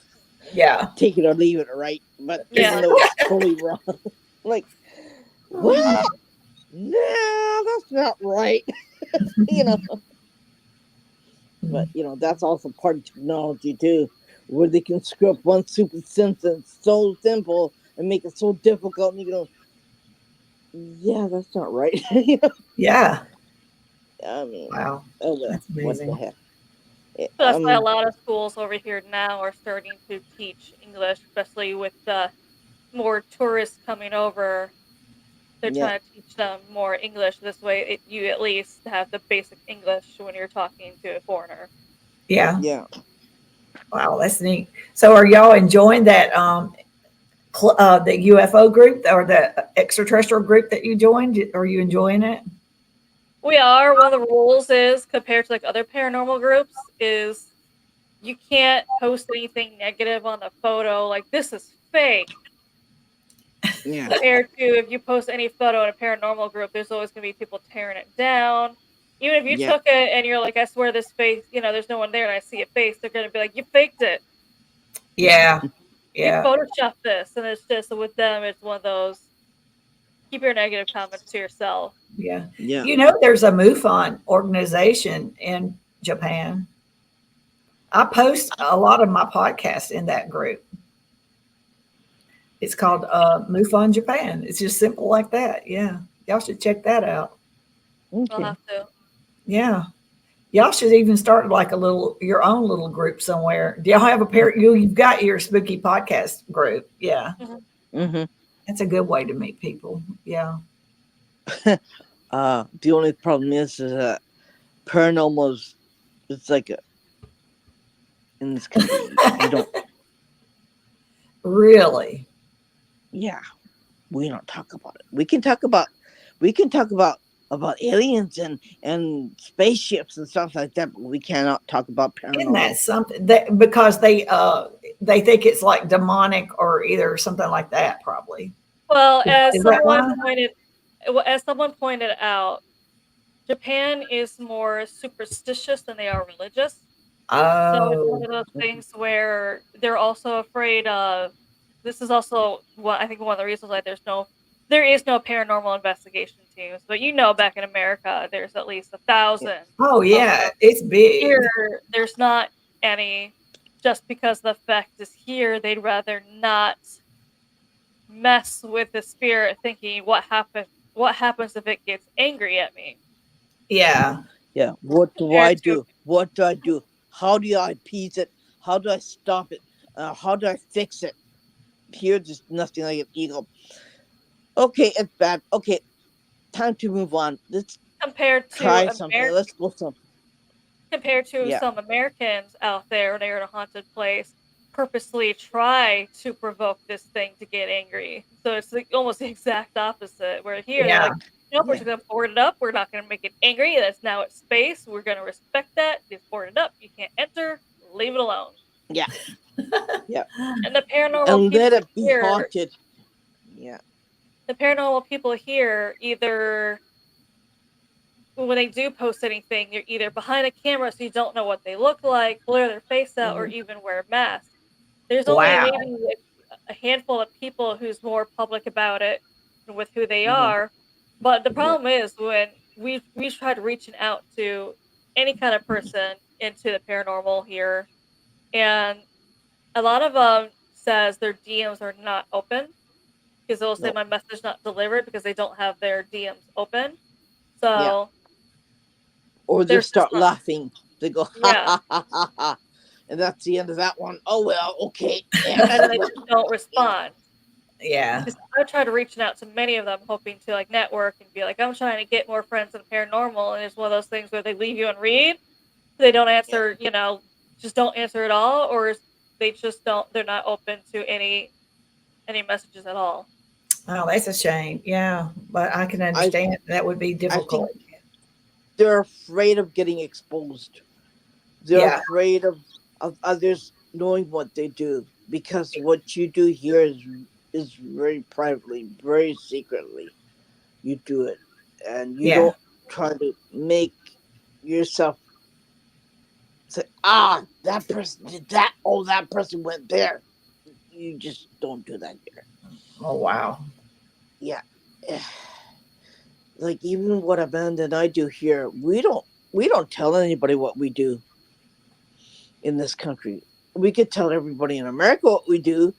Yeah. take it or leave it, right? But even yeah. though it's totally wrong, like, what? No, that's not right. you know, but that's also part of technology too, where they can screw up one super sentence so simple and make it so difficult, and you go, yeah, that's not right. Yeah. I mean, Wow. oh well, That's what the amazing. heck? So that's why a lot of schools over here now are starting to teach English, especially with the more tourists coming over. They're yeah, trying to teach them more English. This way, you at least have the basic English when you're talking to a foreigner. Yeah. yeah. Wow, that's neat. So are y'all enjoying that the UFO group or the extraterrestrial group that you joined? Are you enjoying it? We are. One of the rules is, compared to like other paranormal groups, is you can't post anything negative on the photo. Like, this is fake. Yeah, Compared to if you post any photo in a paranormal group, there's always gonna be people tearing it down. Even if you yeah, took it and you're like, I swear this face, there's no one there and I see a face, they're gonna be like, you faked it. Yeah. You Yeah. photoshopped this. And it's just, with them, it's one of those, keep your negative comments to yourself. Yeah. yeah. You know, there's a MUFON organization in Japan. I post a lot of my podcasts in that group. It's called MUFON Japan. It's just simple like that. Yeah. Y'all should check that out. I'll Okay. have to. Yeah. Y'all should even start like your own little group somewhere. Do y'all have a pair? You've got your spooky podcast group. Yeah. Mhm. Mm-hmm. That's a good way to meet people. Yeah. The only problem is that paranormal's it's like in this country you don't. Really? Yeah, we don't talk about it. We can talk about aliens and spaceships and stuff like that, but we cannot talk about Isn't that paranormal. something that because they think it's like demonic or either something like that probably. Well, Is that why? as someone pointed out, Japan is more superstitious than they are religious. So it's one Oh, of those things where they're also afraid of. This is also what I think one of the reasons why there is no paranormal investigation teams. But back in America, there's at least a Yeah, thousand oh of yeah, them. it's big. Here, there's not any. Just because the fact is here, they'd rather not mess with the spirit, thinking what happens if it gets angry at me. Yeah, yeah. What do I Compared to, do? What do I do? How do I appease it? How do I stop it? How do I fix it? Here, there's nothing like an ego. Okay, it's bad. Okay, time to move on. Let's compared to try something. America. Let's go some. Compared to Yeah, some Americans out there, they're in a haunted place, purposely try to provoke this thing to get angry. So it's like almost the exact opposite. Where here they're yeah, like, nope, we're yeah, just gonna board it up. We're not gonna make it angry. That's now its space. We're gonna respect that. It's boarded up. You can't enter. Leave it alone. yeah, yeah. And the paranormal And let people it be here, haunted. Yeah, either when they do post anything, they're either behind a camera so you don't know what they look like, blur their face out, or hmm, even wear masks. There's only wow, maybe a handful of people who's more public about it and with who they hmm, are. But the yeah, problem is when we tried reaching out to any kind of person into the paranormal here, and a lot of them says their DMs are not open because they'll say no, my message not delivered because they don't have their DMs open. yeah. So Or they there's just start not. laughing. They go ha Yeah, ha ha ha ha, and that's the end of that one. Oh well, okay. and then they Well, just don't you know, respond. yeah, Because I tried reaching out to many of them, hoping to like network and be like, I'm trying to get more friends in paranormal, and it's one of those things where they leave you and read, they don't yeah. answer, just don't answer at all, or they just don't, they're not open to any messages at all. oh, that's a shame. Yeah, but I can I understand that would be I think difficult. they're afraid of getting exposed. They're Yeah, afraid of others knowing what they do because what you do here is very privately, very secretly. You do it, and you yeah. don't try to make yourself say, "Ah, that person did that. Oh, that person went there." You just don't do that here. Oh wow. Yeah, like even what Amanda and I do here, we don't tell anybody what we do in this country. We could tell everybody in America what we do,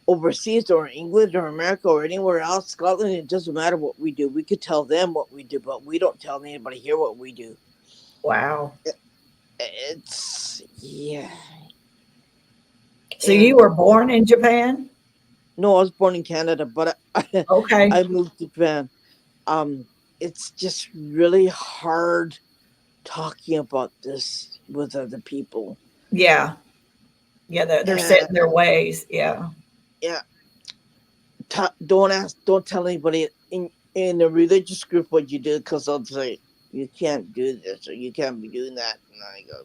overseas or England or America or anywhere else, Scotland. It doesn't matter what we do. We could tell them what we do, but we don't tell anybody here what we do. Wow. It's yeah, So you and were born in Japan? no, I was born in Canada, but Okay. I moved to Japan. Um, it's just really hard talking about this with other people. Yeah. Yeah, they're set in And their ways. Yeah. yeah, don't tell anybody in a religious group what you do because they'll say you can't do this or you can't be doing that, and I go,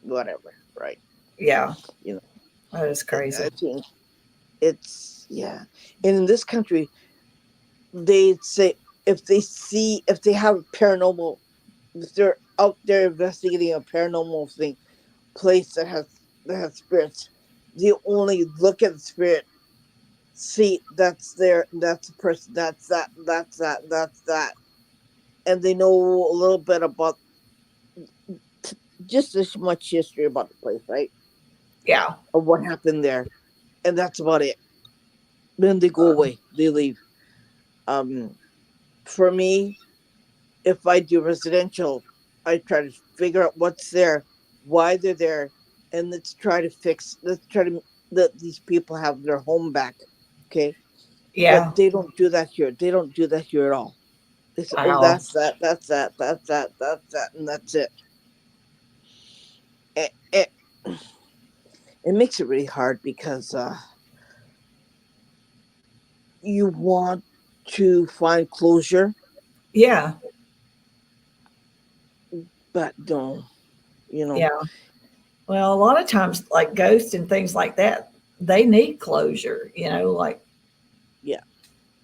whatever, right? Yeah. You know, That is I crazy. think it's yeah. And in this country, they say if they have paranormal, if they're out there investigating a paranormal thing place that has spirits, they only look at the spirit, see that's there, that's a person, that's that, and they know a little bit about just as much history about the place, right? Yeah. Of what happened there, and that's about it. Then they go away, they leave. Um, for me, if I do residential, I try to figure out what's there, why they're there, and let's try to fix. Let's try to let these people have their home back. Okay, but Yeah. they don't do that here. They don't do that here at all. They say, "Oh, Wow. that's that. That's that. That's that. That's that, and that's it." It it makes it really hard because you want to find closure, Yeah. but no, you know, Yeah. Well, a lot of times, like ghosts and things like that, they need closure, like, yeah,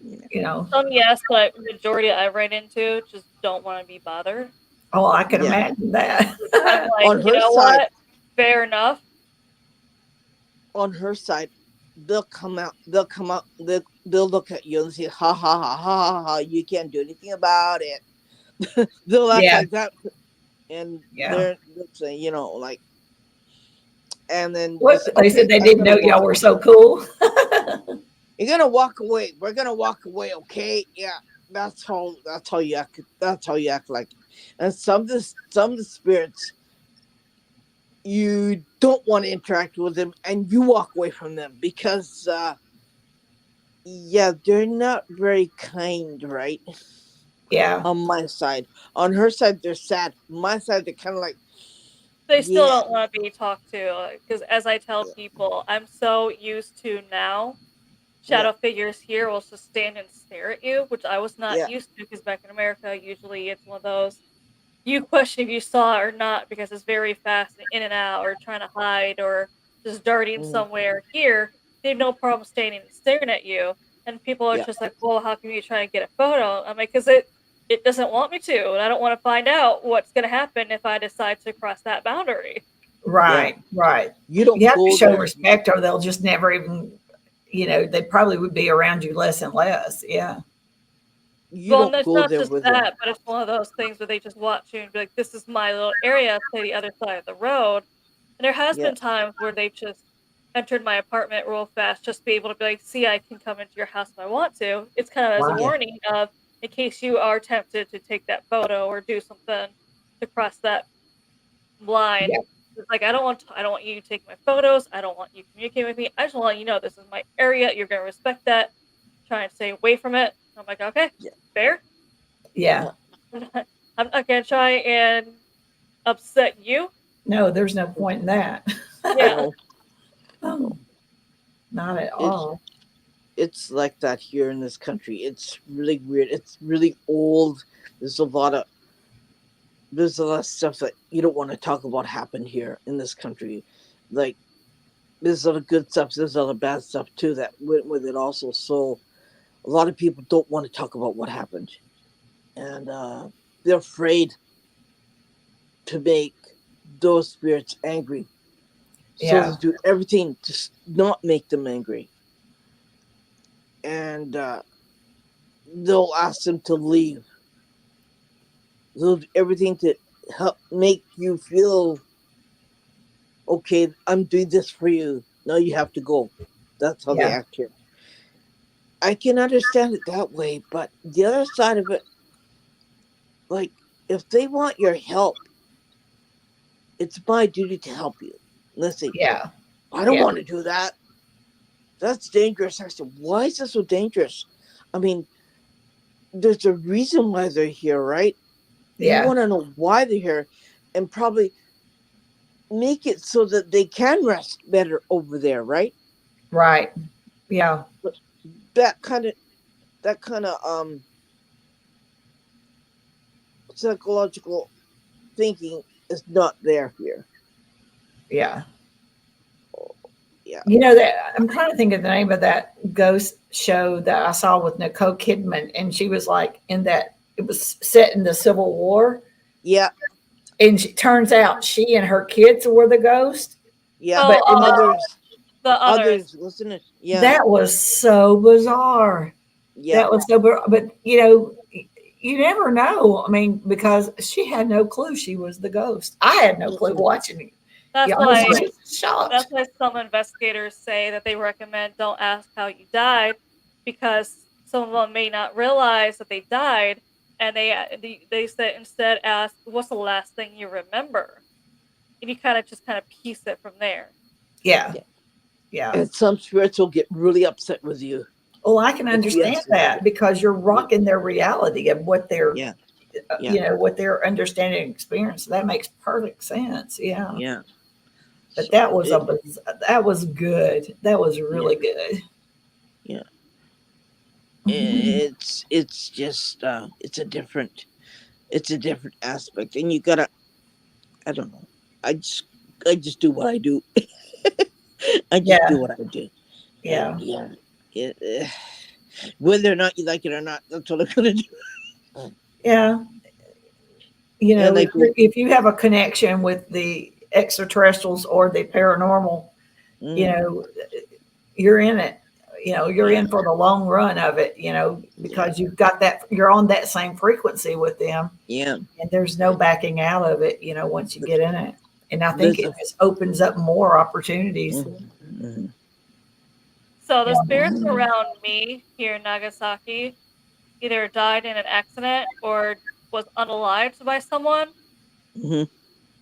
yeah. you know, Some yes, but majority I ran into just don't want to be bothered. oh, I can Yeah. imagine that. I'm like, On you her know side, what? Fair enough. on her side, they'll look at you and say, ha ha ha ha ha ha, you can't do anything about it. They'll act Yeah. like that, and Yeah. they'll say, like, and then you What say, they okay, said they I'm didn't gonna know walk y'all were away. so cool. You're gonna walk away. We're gonna walk away, okay? Yeah, that's how you act. That's how you act like. And some of the spirits you don't want to interact with them, and you walk away from them because yeah, they're not very kind, right? Yeah. On my side, on her side, they're sad. My side, they're kind of like, They still yeah, don't want to be talked to because, as I tell yeah, people, I'm so used to now yeah, shadow figures here will just stand and stare at you, which I was not yeah, used to because back in America, usually it's one of those you question if you saw it or not because it's very fast and in and out or trying to hide or just darting mhm, somewhere. Here, they have no problem standing and staring at you. And people are yeah, just like, well, how can you try and get a photo? I'm like, because it doesn't want me to. And I don't want to find out what's going to happen if I decide to cross that boundary. yeah. Right. Right. You don't You have to go show there. respect or they'll just never even, they probably would be around you less and less. Yeah. You Well, and don't it's go not there just with them. that, but it's one of those things where they just watch you and be like, this is my little area, say the other side of the road. And there has Yeah, been times where they've just entered my apartment real fast, just to be able to be like, see, I can come into your house if I want to. It's kind of as a Wow. yeah, warning of in case you are tempted to take that photo or do something to cross that line. Yeah. It's like I don't want you taking my photos. I don't want you communicating with me. I just want to let you know this is my area. You're gonna respect that. Try and stay away from it. I'm like, okay, yeah, fair. Yeah. yeah. I'm not gonna try and upset you. No, there's no point in that. Yeah. No, Oh, no. not at It's all. it's like that here in this country. It's really weird. It's really old. There's a lot of there's a lot of stuff that you don't want to talk about happened here in this country. Like there's a lot of good stuff. There's a lot of bad stuff too that went with it also. So a lot of people don't want to talk about what happened, and they're afraid to make those spirits angry. So Yeah. they do everything to not make them angry, and they'll ask them to leave. They'll do everything to help make you feel okay. I'm doing this for you. Now you have to go. That's how they Yeah. act here. I can understand it that way, but the other side of it, like if they want your help, It's my duty to help you. Let's say, Yeah. I don't Yeah. want to do that. That's dangerous. I said, why is that so dangerous? I mean, there's a reason why they're here, right? You Yeah. want to know why they're here, and probably make it so that they can rest better over there, right? Right. Yeah. But that kind of that kind of psychological thinking is not there here. Yeah. Yeah, That I'm trying to think of the name of that ghost show that I saw with Nicole Kidman, and she was like in that. It was set in the Civil War, yeah, and she turns out she and her kids were the ghost. yeah. But Oh, in the, the others. Others, listen to yeah, that was so bizarre. yeah. That was so, but you never know. I mean, because she had no clue she was the ghost. I had no clue Mm-mm. watching it. That's Yeah, I was why just that's shocked. why some investigators say that they recommend don't ask how you died, because someone may not realize that they died, and they said instead ask what's the last thing you remember, and you kind of piece it from there. Yeah, Yeah. yeah. And some spirits will get really upset with you Well, I can if you understand ask them. that because you're Yeah, rocking their reality of what they're, yeah, yeah, what they're understanding and experience. That makes perfect sense. Yeah. yeah. But So that was good. That was yeah, really good. yeah. Mhm. It's just it's a different aspect, and you gotta, I don't know. I just I just do what I do. I just Yeah, do what I do, and yeah, yeah, it, whether or not you like it or not, that's what I'm gonna do. yeah. And I go, If you have a connection with the extraterrestrials or the paranormal, you mm, know, you're in it. You're yeah, in for the long run of it, yeah, because you're on that same frequency with them, yeah. and there's no backing out of it, once you get in it. And I think There's it a just opens up more opportunities. mhm, mhm, So the Yeah. spirits around me here in Nagasaki either died in an accident or was unalived by someone. mhm,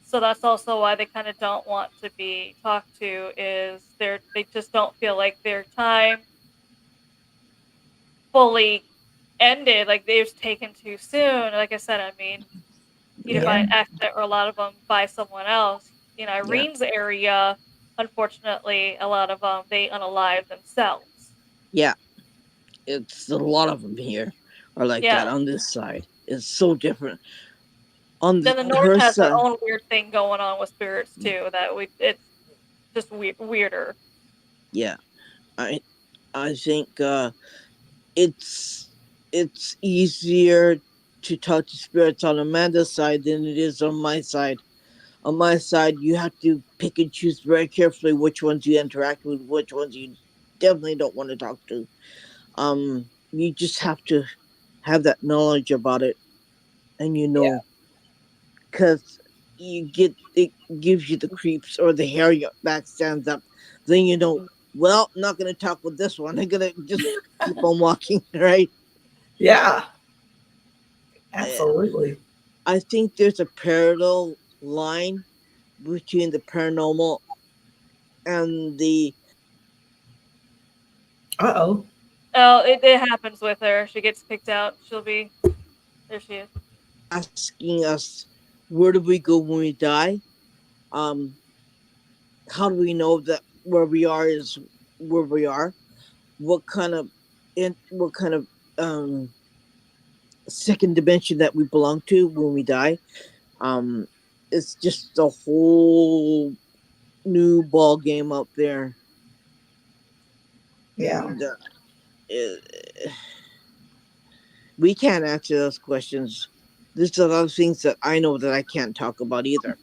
So that's also why they kind of don't want to be talked to, is they just don't feel like their time fully ended, like they was taken too soon. Like I said, I mean, either yeah, by Yeah. an accident or a lot of them by someone else. yeah, Irene's area, unfortunately, a lot of them they unalive themselves. yeah. It's a lot of them here are like Yeah. that on this side. It's so different on Then the North her has their side. own weird thing going on with spirits too. That we it's just weirder. Yeah, I I think it's it's easier to talk to spirits on Amanda's side than it is on my side. On my side, you have to pick and choose very carefully which ones you interact with, which ones you definitely don't want to talk to. You just have to have that knowledge about it, and because you get it gives you the creeps or the hair your back stands up. Then well, I'm not gonna talk with this one. I'm gonna just keep on walking, right? Yeah. I, Absolutely. I think there's a parallel line between the paranormal and the Uh-oh. Oh, it happens with her. She gets kicked out. She'll be there. She is. asking us where do we go when we die. Um, how do we know that where we are is where we are? What kind of what kind of second dimension that we belong to when we die? Um, it's just a whole new ball game up there, Yeah. and it, we can't answer those questions. There's a lot of things that I know that I can't talk about either.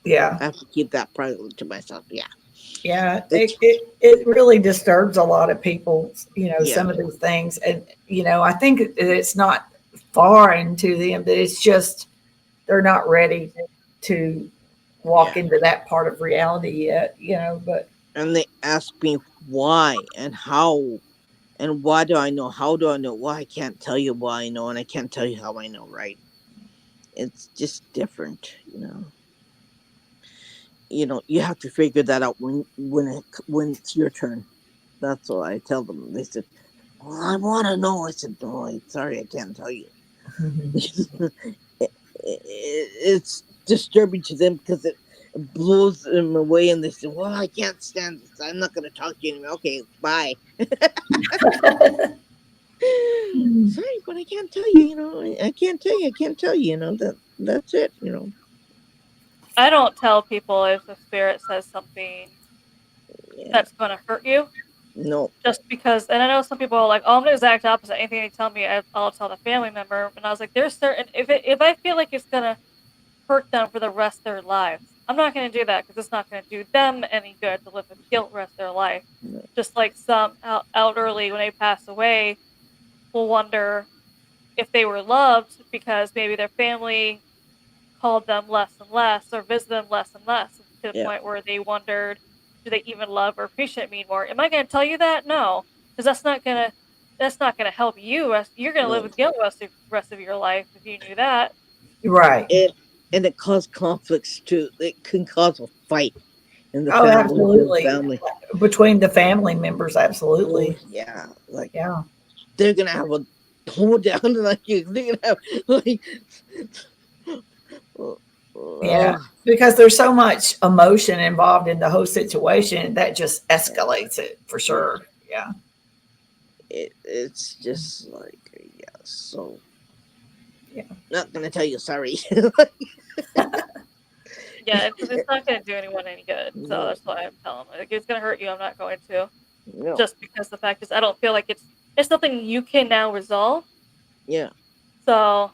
Yeah. I have to keep that private to myself. Yeah, Yeah, it's it really disturbs a lot of people, yeah, some of these things. And, I think it's not foreign to them, but it's just they're not ready to walk yeah. into that part of reality yet, but And they ask me why and how and why do I know? How do I know? Well, I can't tell you why I know, and I can't tell you how I know. Right? It's just different. you have to figure that out when it's your turn. That's what I tell them. They said, "Well, I want to know." I said, "No, sorry, I can't tell you." It's disturbing to them because it blows them away, and they say, "Well, I can't stand this. I'm not going to talk to you anymore." Okay, bye. Sorry, but I can't tell you. I can't tell you. I can't tell you. That's it. I don't tell people if the spirit says something Yeah. that's going to hurt you, No. just because. And I know some people are like, "Oh, I'm the exact opposite. Anything they tell me, I'll tell the family member." And I was like, "There's certain if I feel like it's gonna hurt them for the rest of their lives, I'm not gonna do that because it's not gonna do them any good to live with guilt the rest of their life." No. Just like some elderly when they pass away will wonder if they were loved because maybe their family called them less and less or visited them less and less to the Yeah. point where they wondered, do they even love or appreciate me more? Am I going to tell you that? No, because that's not gonna help you. You're gonna live No. with guilt rest of your life if you knew that. Right. And it caused conflicts too. It can cause a fight in the Oh, family within the absolutely. family. Between the family members, Oh absolutely. yeah, like Yeah. they're gonna have a hold down like you. They're gonna have like, Yeah. oh, Because there's so much emotion involved in the whole situation that just yeah, escalates it for yeah. sure. Yeah. It's just like yeah. So Yeah. not gonna tell you sorry. Yeah, it's not gonna do anyone any good. So No, that's why I'm telling them. Like, it's gonna hurt you. I'm not going to. no, Just because the fact is, I don't feel like it's something you can now resolve. yeah. So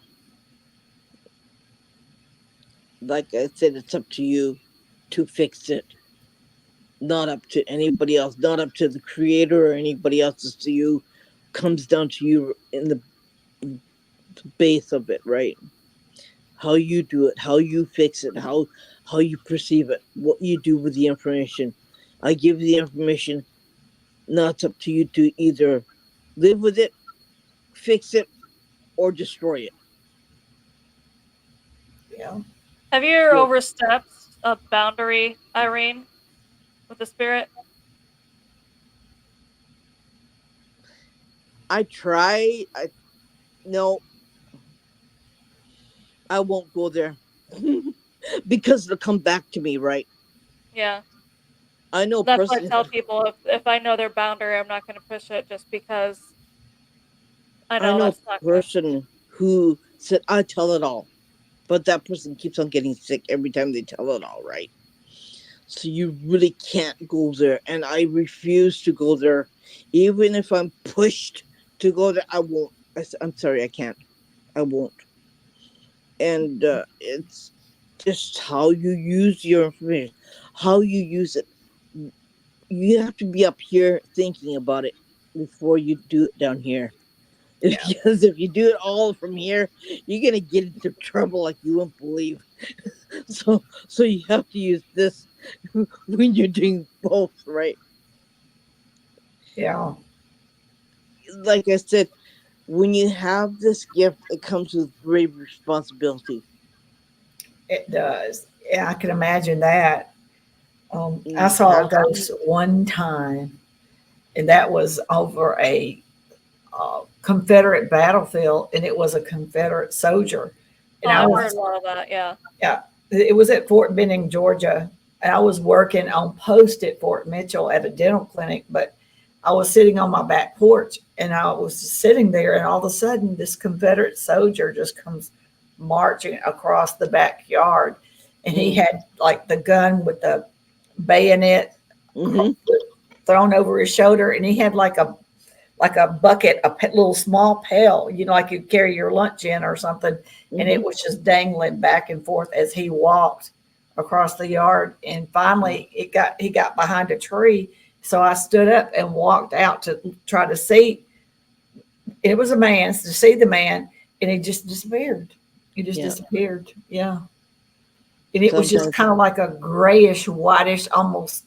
Like I said, it's up to you to fix it. Not up to anybody else. Not up to the creator or anybody else. It's to you. Comes down to you in the base of it, right? How you do it, how you fix it, how you perceive it, what you do with the information. I give you the information. Now it's up to you to either live with it, fix it, or destroy it. Yeah. have you ever So overstepped a boundary, Irene, with the spirit? I try. I no, I won't go there because it'll come back to me, right? Yeah. I know a That's what I person. tell people. If I know their boundary, I'm not going to push it just because I I know know that's a not good. person who said I tell it all, but that person keeps on getting sick every time they tell it all, right? So you really can't go there, and I refuse to go there. Even if I'm pushed to go there, I won't. I'm sorry, I can't. I won't. And it's just how you use your information, how you use it. You have to be up here thinking about it before you do it down here. Yeah. Because if you do it all from here, you're gonna get into trouble like you won't believe. So you have to use this when you're doing both, right? Yeah. Like I said, when you have this gift, it comes with great responsibility. It does. Yeah, I can imagine that. I You saw a have ghost to. one time, and that was over a Confederate battlefield, and it was a Confederate soldier. And Oh, I I've was, heard a lot of that. Yeah. yeah, it was at Fort Benning, Georgia. And I was working on post at Fort Mitchell at a dental clinic, but I was sitting on my back porch and I was just sitting there, and all of a sudden, this Confederate soldier just comes marching across the backyard. And he Mm, had like the gun with the bayonet mm-hmm, thrown over his shoulder, and he had like a bucket, a little small pail, like you carry your lunch in or something. And mm-hmm, it was just dangling back and forth as he walked across the yard. And finally, he got behind a tree. So I stood up and walked out to try to see. It was a man, to see the man, and he just disappeared. He just yeah. disappeared. Yeah. And it was just Sometimes, kind of like a grayish, whitish, almost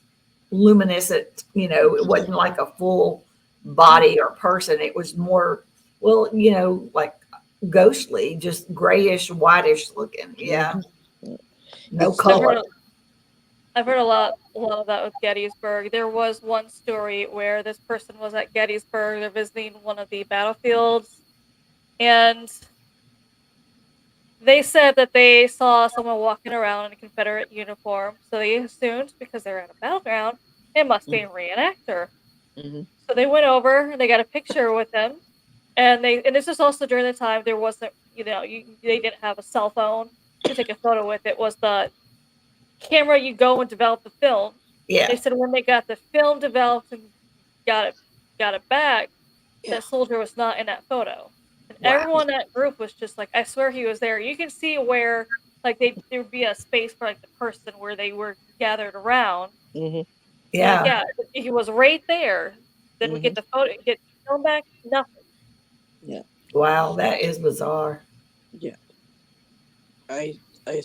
luminescent. It wasn't like a full body or person. It was more, well, like ghostly, just grayish, whitish looking. Yeah, mhm. no It's I've like color. heard I've heard a lot of that with Gettysburg. There was one story where this person was at Gettysburg. They're visiting one of the battlefields, and they said that they saw someone walking around in a Confederate uniform. So they assumed because they're at a battleground, it must be a reenactor. Mm-hmm. So they went over and they got a picture with him. And this is also during the time there wasn't, they didn't have a cell phone to take a photo with. It was the camera you go and develop the film. They Yeah. said when they got the film developed and got it got it back, Yeah. that soldier was not in that photo. And Wow. everyone in that group was just like, I swear he was there. You can see where like there would be a space for like the person where they were gathered around. Mm-hmm. And like, Yeah. yeah, he was right there. Then we Mm-hmm. get the photo, get the film back, nothing. Yeah. Wow. That is bizarre. Yeah. I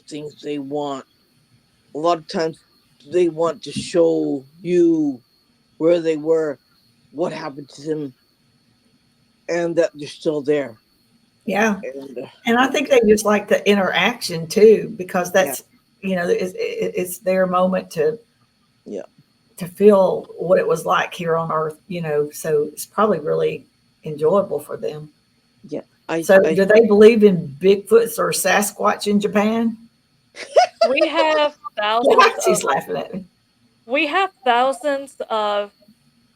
think they want a lot of times they want to show you where they were, what happened to them, and that they're still there. Yeah. And And I think they just like the interaction too, because yeah, that's, it's their moment yeah, to feel what it was like here on Earth, so it's probably really enjoyable for them. yeah. So, I do they believe in Bigfoots or Sasquatch in Japan? We have Why thousands she's of laughing at me? we have thousands of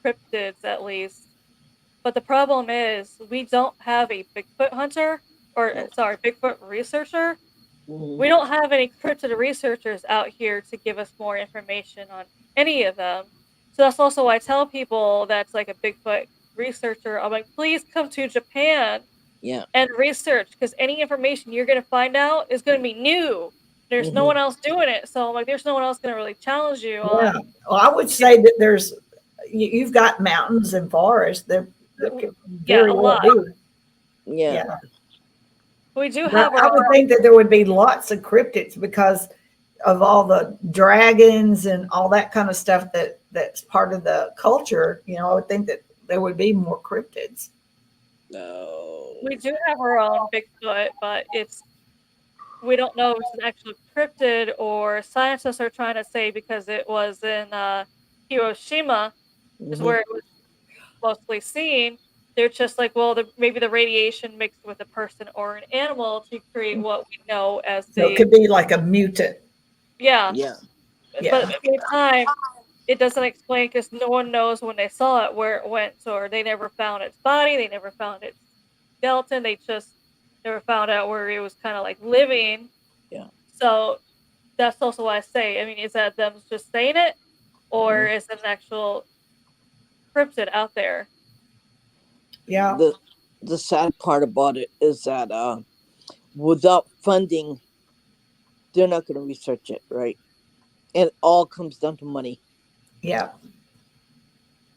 cryptids at least. But the problem is we don't have a Bigfoot hunter or no. sorry, Bigfoot researcher. Mm-hmm. We don't have any cryptid researchers out here to give us more information on any of them. So that's also why I tell people that's like a Bigfoot researcher, I'm like, please come to Japan Yeah. and research because any information you're going to find out is going to be new. There's no Mm-hmm. one else doing it. So I'm like, there's no one else going to really challenge you Yeah. on. Well, I would say that you've got mountains and forests. There could Yeah, very a well lot. be. Yeah. Yeah. We do But have our I would think that there would be lots of cryptids because of all the dragons and all that kind of stuff that's part of the culture. I would think that there would be more cryptids. No. we do have our own Bigfoot, but it's we don't know if it's an actual cryptid or scientists are trying to say because it was in Hiroshima, is Mm-hmm. where it was mostly seen. They're just like, well, maybe the radiation mixed with a person or an animal to create what we know as So it the could be like a mutant. yeah. Yeah. But Yeah. at the same time, it doesn't explain because no one knows when they saw it where it went, or they never found its body, they never found its skeleton, they just never found out where it was kind of like living. Yeah. So that's also why I say, I mean, is that them just saying it, or Mm. is it an actual cryptid out there? Yeah. The the sad part about it is that without funding, they're not going to research it, right? And it all comes down to money. Yeah.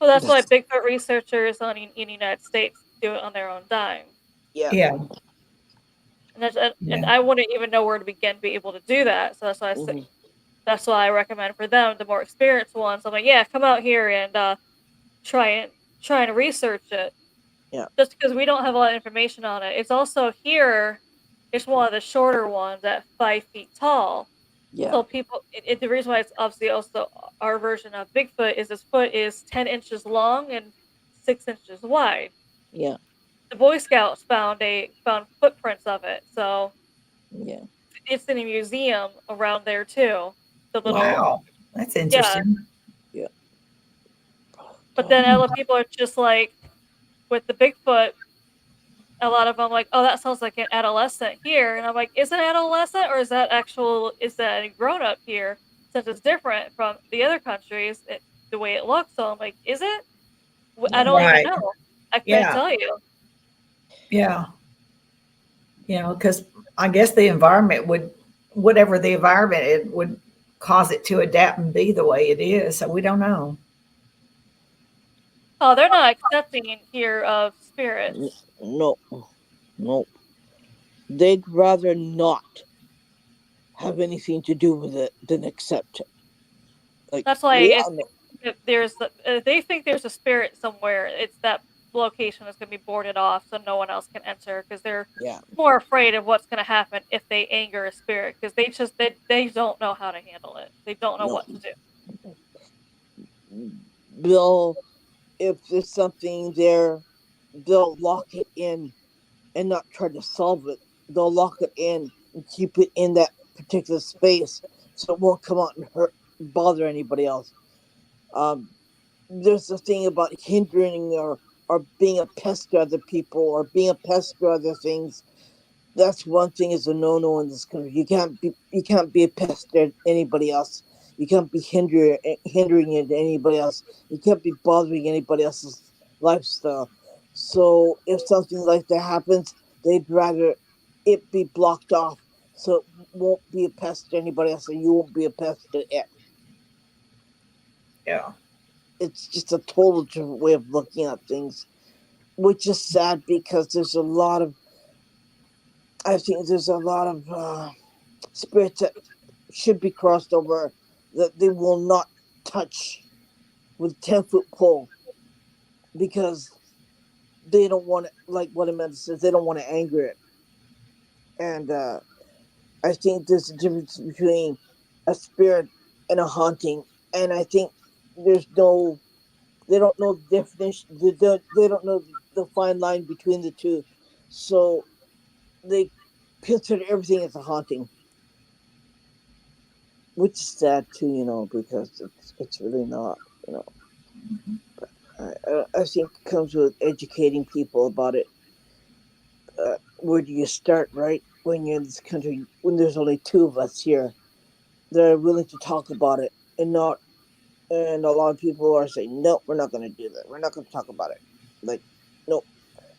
Well, that's why That's Bigfoot researchers in the United States do it on their own dime. yeah. Yeah. And Yeah. I wouldn't even know where to begin to be able to do that. So that's why I say Mm-hmm. that's why I recommend for them the more experienced ones. I'm like, yeah, come out here and try and try and research it. Yeah. Just because we don't have a lot of information on it. It's also here. It's one of the shorter ones at 5 feet tall. Yeah. So the reason why it's obviously also our version of Bigfoot is his foot is 10 inches long and 6 inches wide. Yeah. The Boy Scouts found footprints of it, so Yeah. it's in a museum around there too. The little Wow. That's yeah, interesting. Yeah. but then other people are just like with the Bigfoot. A lot of them like, oh, that sounds like an adolescent here, and I'm like, is it adolescent or is that a grown up here? Since it's different from the other countries, the way it looks. So I'm like, is it? I Yeah. don't even Right. know. I couldn't Yeah. tell you. Yeah. Because I guess the environment whatever the environment, it would cause it to adapt and be the way it is. So we don't know. Oh, they're not accepting here of N- spirits. No. No. They'd rather not have anything to do with it than accept it. Like, That's why yeah, no. if they think there's a spirit somewhere, it's that location is going to be boarded off so no one else can enter because they're Yeah. more afraid of what's going to happen if they anger a spirit because they don't know how to handle it. They don't know No. what to do. They'll, if there's something there, they'll lock it in and not try to solve it. They'll lock it in and keep it in that particular space so it won't come out and hurt, bother anybody else. Um, there's a thing about hindering or being a pest to other people or being a pest to other things. That's one thing is a no-no in this country. You can't be a pest to anybody else. You can't be hindering it to anybody else. You can't be bothering anybody else's lifestyle. So if something like that happens, they'd rather it be blocked off so it won't be a pest to anybody else and you won't be a pest to it. Yeah. It's just a total different way of looking at things, which is sad because I think there's a lot of spirits that should be crossed over that they will not touch with 10-foot pole because they don't want to, like what Amanda says, they don't want to anger it. And I think there's a difference between a spirit and a haunting. And I think there's no, they don't know the definition, they don't know the fine line between the two. So they consider everything as a haunting, which is sad too, because it's really not, you know. I think it comes with educating people about it. Where do you start, right? When you're in this country, when there's only two of us here that are willing to talk about it, and not, and a lot of people are saying, no, we're not going to do that. We're not going to talk about it. Like, no,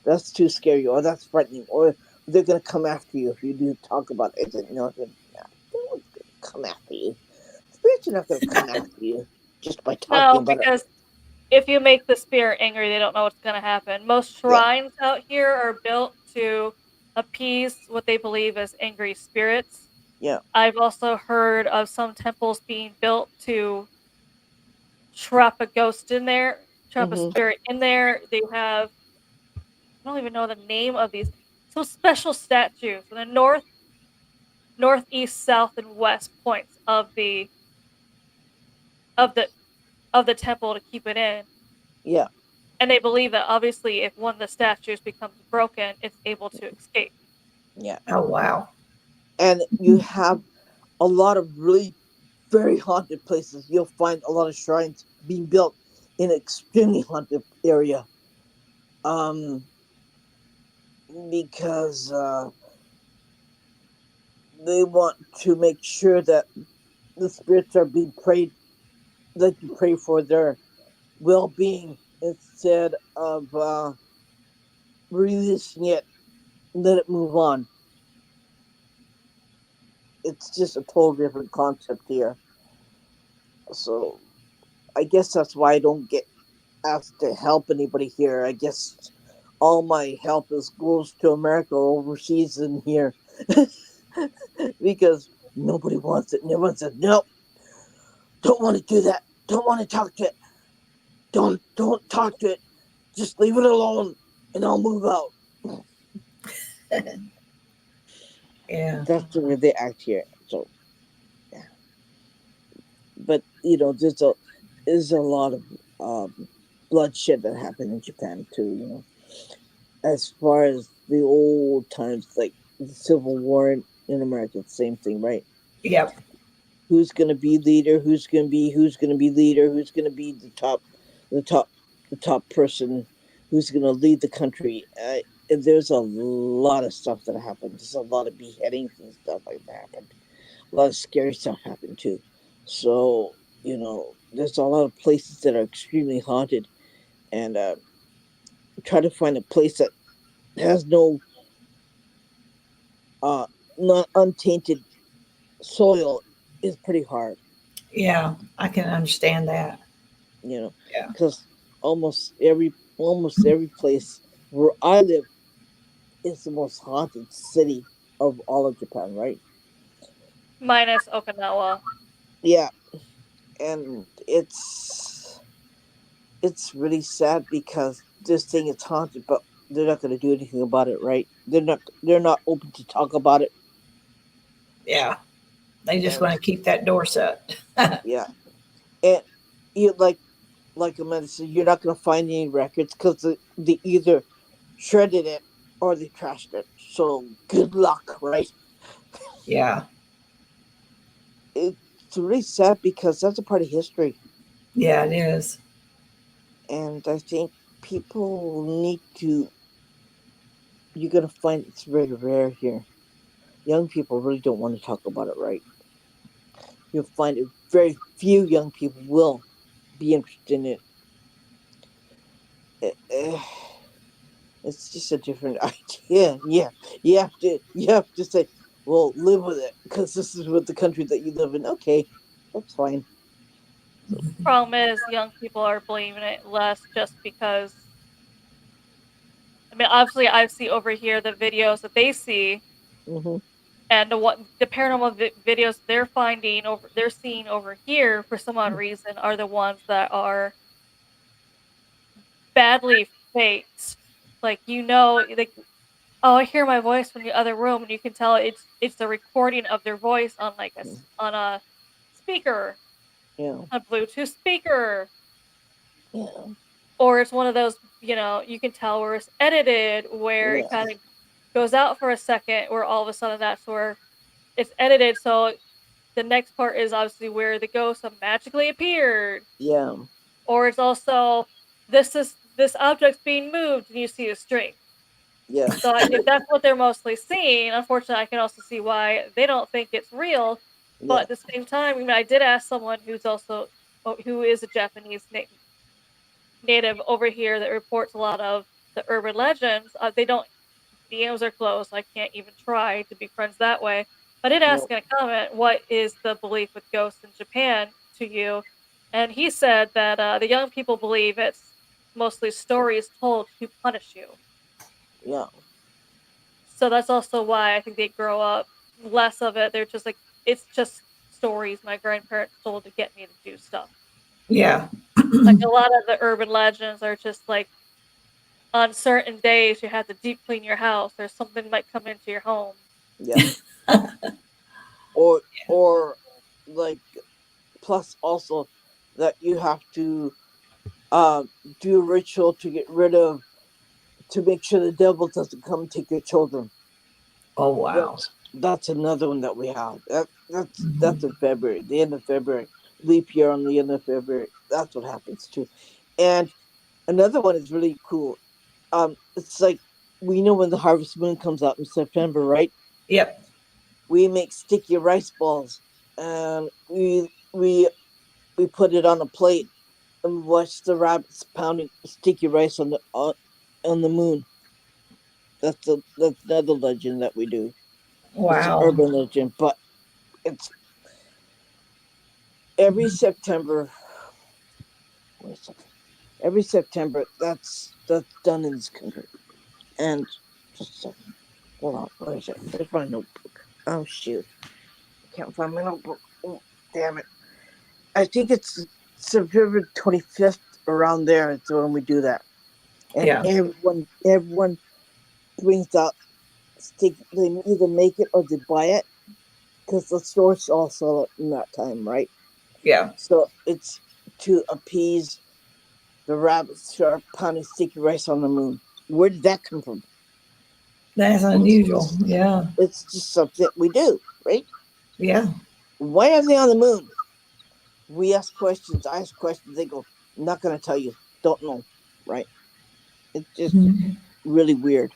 that's too scary, or that's frightening, or they're going to come after you if you do talk about it. I said, no, no one's going to come after you. Spirits are not going to come after you just by talking No, about it. because if you make the spirit angry, they don't know what's going to happen. Most Yeah. shrines out here are built to appease what they believe as angry spirits. Yeah. I've also heard of some temples being built to trap a ghost in there, trap a Mm-hmm. spirit in there. They have, I don't even know the name of these, some special statues in the northeast, south, and west points of the of the temple to keep it in. Yeah. And they believe that obviously if one of the statues becomes broken, it's able to escape. Yeah. Oh, wow. And you have a lot of really very haunted places. You'll find a lot of shrines being built in an extremely haunted area. Um, because they want to make sure that the spirits are being prayed, that you pray for their well-being instead of releasing it, let it move on. It's just a total different concept here. So I guess that's why I don't get asked to help anybody here. I guess all my help is goes to America or overseas in here because nobody wants it. And everyone says, no, don't want to do that. Don't want to talk to it. Don't talk to it. Just leave it alone and I'll move out. Yeah. That's the way they act here. So yeah. But there's a lot of bloodshed that happened in Japan too, as far as the old times, like the Civil War in America, same thing, right? Yep. Who's gonna be leader? Who's gonna be leader? Who's gonna be the top, the top person? Who's gonna lead the country? There's a lot of stuff that happened. There's a lot of beheadings and stuff like that happened. A lot of scary stuff happened too. So there's a lot of places that are extremely haunted, and try to find a place that has no uh not untainted soil is pretty hard, Yeah. I can understand that. you know, Yeah. because almost every place where I live is the most haunted city of all of Japan, right? Minus Okinawa. Yeah, and it's really sad because this thing is haunted, but they're not going to do anything about it, right? They're not open to talk about it. Yeah. They just And want to keep that door shut. yeah, and you like Amanda said, you're not going to find any records because they either shredded it or they trashed it. So good luck, right? Yeah. It's really sad because that's a part of history, Yeah, it is. and I think people need to. You're going to find it's very rare here. Young people really don't want to talk about it, right? You'll find it very few young people will be interested in it. Eh, eh, It's just a different idea. Yeah, you have to say, well, live with it because this is what the country that you live in. Okay, that's fine. So, Problem is, young people are believing it less just because. I mean, obviously, I see over here the videos that they see, hmm and the paranormal videos they're finding over, they're seeing over here for some odd reason are the ones that are badly faked. Like like, oh, I hear my voice from the other room, and you can tell it's the recording of their voice on on a speaker, yeah, a Bluetooth speaker, yeah, or it's one of those, you can tell where it's edited, where it yeah, kind of goes out for a second, where all of a sudden that's where it's edited. So the next part is obviously where the ghost magically appeared, yeah, or it's also this object's being moved, and you see a string. yes, So if that's what they're mostly seeing, unfortunately, I can also see why they don't think it's real. But yeah, at the same time, I mean, I did ask someone who is a Japanese native over here that reports a lot of the urban legends. They don't DMs are closed, so I can't even try to be friends that way. But I did ask no, in a comment, what is the belief with ghosts in Japan to you? And he said that the young people believe it's mostly stories told to punish you. yeah, So that's also why I think they grow up less of it. They're just like, it's just stories my grandparents told to get me to do stuff. Yeah. Like a lot of the urban legends are just like, on certain days you have to deep clean your house, or something might come into your home. yeah, or like plus also that you have to um do a ritual to get rid of to make sure the devil doesn't come take your children. Oh, wow. That's another one that we have. That's Mhm. in February, the end of February, leap year on the end of February. That's what happens too. And another one is really cool. It's like we know when the harvest moon comes out in September, right? Yep. We make sticky rice balls, and we put it on a plate and watch the rabbits pounding sticky rice on the moon. That's another legend that we do. It's an Wow. urban legend, but it's every September. Wait a second. Every September, that's done in this country. And just a second. Hold on. Where is it? Where's my notebook? Oh shoot! I can't find my notebook. Oh, damn it! I think it's September 25th around there. It's when we do that, and Yeah. everyone brings out stick. They either make it or they buy it because the stores all sell it in that time, right? Yeah. So it's to appease the rabbits who are pounding sticky rice on the moon. Where did that come from? That's It's unusual. just, Yeah. it's just something we do, right? Yeah. Why are they on the moon? We ask questions. I ask questions. They go, not going to tell you. Don't know, right? It's just Mhm. really weird.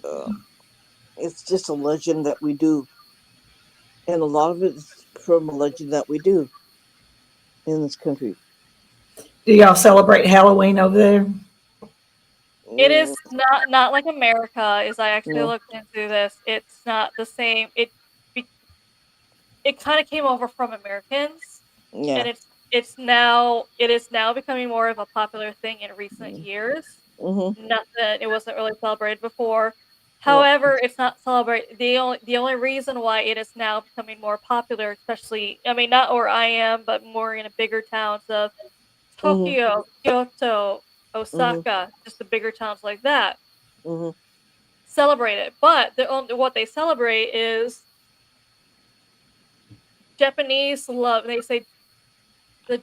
Uh, it's just a legend that we do, and a lot of it is from a legend that we do in this country. Do y'all celebrate Halloween over there? It Mm, is not like America. As I actually no, looked into this, it's not the same. Be- it kind of came over from Americans, yeah, and it is now becoming more of a popular thing in recent years. mm-hmm, Nothing, it wasn't really celebrated before. no, However, it's not celebrate the only reason why it is now becoming more popular, especially, I mean, not where I am, but more in a bigger towns of Mhm. Tokyo, Kyoto, Mhm. Osaka, just the bigger towns like that Mhm. celebrate it. But what they celebrate is Japanese love. They say the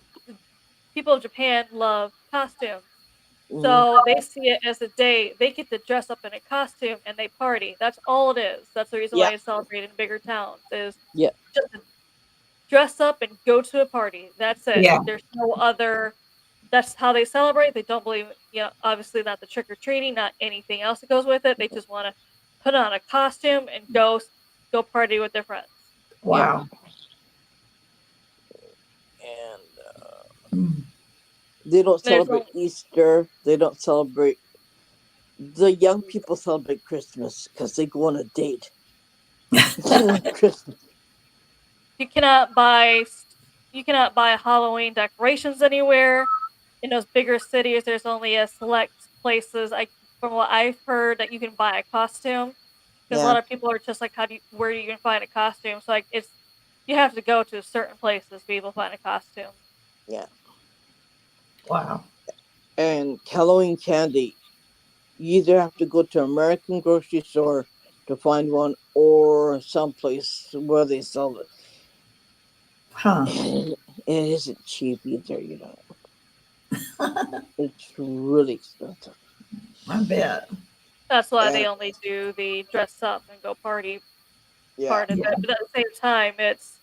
people of Japan love costumes. Mhm. So they see it as a day they get to dress up in a costume and they party. That's all it is. That's the reason why Yeah. it's celebrated in bigger towns is Yeah. just to dress up and go to a party. That's it. Yeah. There's no other. That's how they celebrate. They don't believe, obviously not the trick or treating, not anything else that goes with it. They just want to put on a costume and go party with their friends. Yeah. Wow. And Mm. they don't There's celebrate only Easter. They don't celebrate. The young people celebrate Christmas because they go on a date on Christmas. you cannot buy you cannot buy Halloween decorations anywhere. In those bigger cities, there's only a select places. From what I've heard, that you can buy a costume because a Yeah. lot of people are just like, where do you can find a costume? So like, you have to go to certain places to be able to find a costume. Yeah. Wow. And Halloween candy. You either have to go to American grocery store to find one or someplace where they sell it. Huh. And it isn't cheap either, you know. It's really expensive. I bet. That's why they And only do the dress up and go party yeah, part of Yeah. it. But at the same time, it's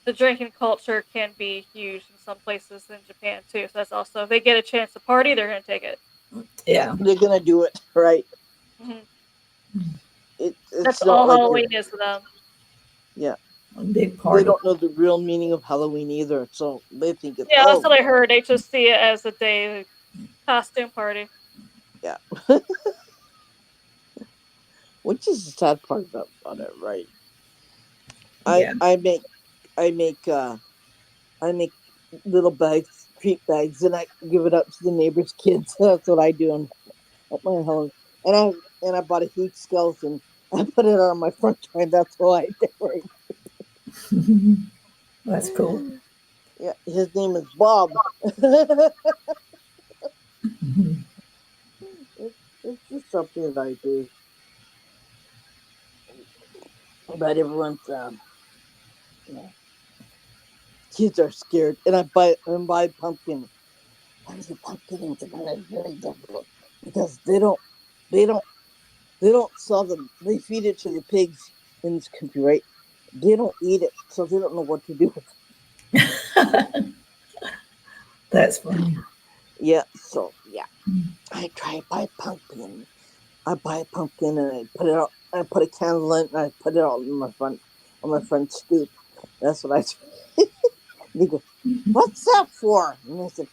the drinking culture can be huge in some places in Japan too. So that's also if they get a chance to party, they're gonna take it. Yeah. they're gonna do it, right? Hmm. It's That's not all like they're, Halloween is to them. yeah. A big They party. don't know the real meaning of Halloween either, so they think it's Yeah, that's oh what I heard. They just see it as a day costume party. yeah, which is the sad part about it, right? I Yeah. I make I make I make little bags, treat bags, and I give it up to the neighbors' kids. That's what I do at my home. And I bought a huge skeleton. I put it on my front door, and that's why I decorate. That's cool. Yeah, his name is Bob. it's, it's just something that I do. But everyone's yeah, kids are scared, and I buy pumpkin. Having pumpkin in Japan is very difficult because they don't they don't sell them. They feed it to the pigs in this country, right? They don't eat it, so they don't know what to do with it. That's funny. Yeah, so yeah, I try to buy pumpkin. I buy a pumpkin and I put it out. I put a candle in and I put it out on my front stoop. That's what I do. They go, "What's that for?" And I said,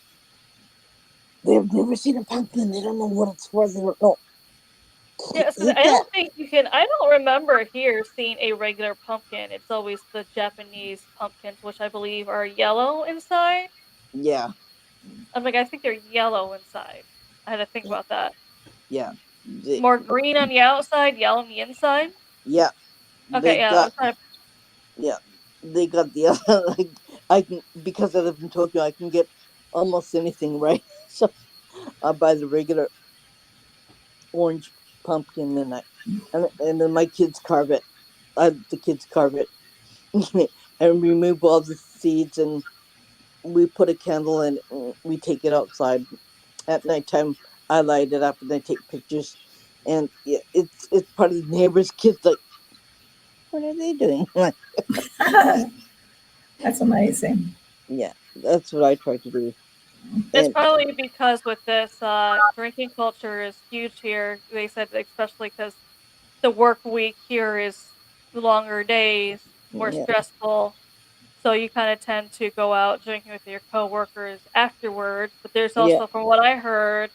"They've never seen a pumpkin. They don't know what it's for. They don't know. Can't Yeah, so eat I that." don't think you can. I don't remember here seeing a regular pumpkin. It's always the Japanese pumpkins, which I believe are yellow inside. Yeah, I'm like, I think they're yellow inside. I had to think about that. yeah, they, More green on the outside, yellow on the inside. yeah. They Okay, yeah, got I'm trying to. yeah. They got the like I can because I live in Tokyo. I can get almost anything right. So I buy the regular orange pumpkin and then my kids carve it. The kids carve it and remove all the seeds and we put a candle in it and we take it outside at nighttime. I light it up and I take pictures and yeah, it's part of the neighbors' kids like what are they doing? Like, That's amazing. yeah, that's what I try to do. It's And probably because with this drinking culture is huge here. They said especially because the work week here is longer days, more yeah, stressful. So you kind of tend to go out drinking with your coworkers afterwards. But there's yeah, also, from what I heard,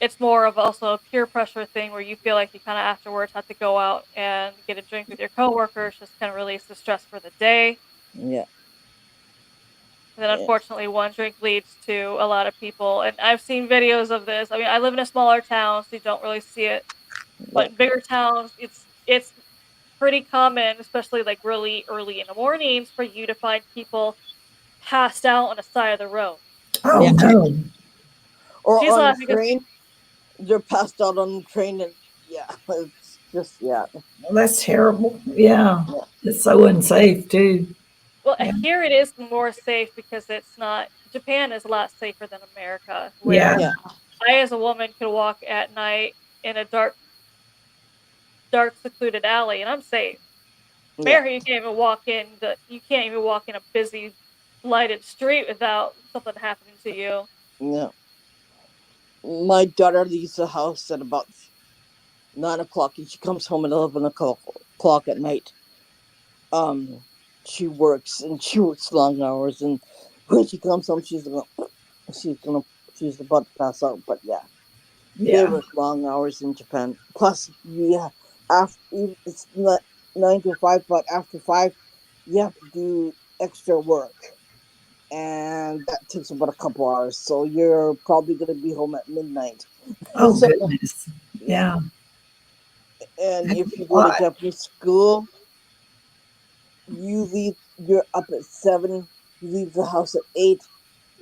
it's more of also a peer pressure thing where you feel like you kind of afterwards have to go out and get a drink with your coworkers, just kind of release the stress for the day. yeah, And then yeah, unfortunately, one drink leads to a lot of people. And I've seen videos of this. I mean, I live in a smaller town, so you don't really see it. yeah, But in bigger towns, it's pretty common, especially like really early in the mornings, for you to find people passed out on the side of the road. Oh Yeah. no. Or She's on the laughing because train, they're passed out on the train, and yeah, it's just yeah, Well, that's terrible. Yeah. yeah, It's so unsafe too. well, Yeah. here it is more safe because it's not. Japan is a lot safer than America, Yeah. where yeah, I, as a woman, could walk at night in a dark, secluded alley, and I'm safe. yeah, America, you can't even walk in a busy, lighted street without something happening to you. yeah. My daughter leaves the house at about 9 o'clock, and she comes home at 11 o'clock at night. Um, she works, and she works long hours, and when she comes home, she's gonna, she's about to pass out. But yeah, they Yeah. work long hours in Japan. Plus, yeah, after it's not 9 to 5, but after 5, you have to do extra work, and that takes about a couple hours. So you're probably gonna be home at midnight. Oh So goodness. yeah, Yeah. and That's if you a go to lot. Japanese school, you're up at 7. You leave the house at 8.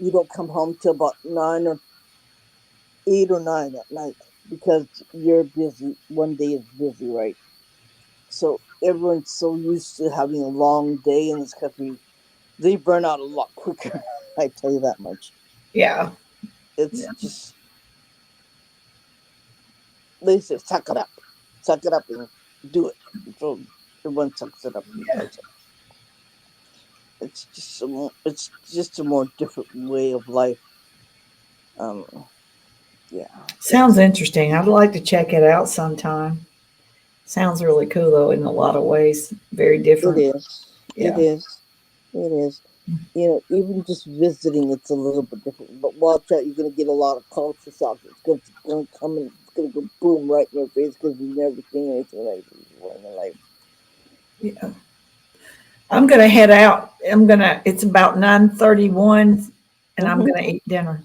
You don't come home till about 9 or 8 or 9 at night because you're busy. One day is busy, right? So everyone's so used to having a long day in this country, they burn out a lot quicker. I tell you that much. Yeah. It's Yeah. just they say suck it up, and do it. So everyone sucks it up and Yeah. does it. It's just a more different way of life. Um, yeah, Sounds interesting. I'd like to check it out sometime. Sounds really cool though in a lot of ways. Very it different. is. It Yeah. is. It is. Even just visiting, it's a little bit different. But watch out, you're gonna get a lot of culture shock. It's gonna come and it's gonna go boom right in your face because you've never seen anything like this before in your life. Yeah. I'm gonna head out. It's about 9:31 and I'm Hmm. gonna eat dinner.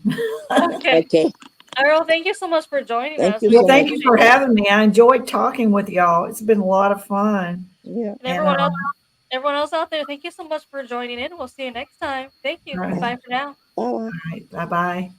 Okay. Okay. Earl, thank you so much for joining Thank us. you We Well, so thank much. you appreciate for you. having me. I enjoyed talking with y'all. It's been a lot of fun. Yeah. And And everyone else out there, thank you so much for joining in. We'll see you next time. Thank you. all right, Goodbye for now. Bye. all right, bye bye.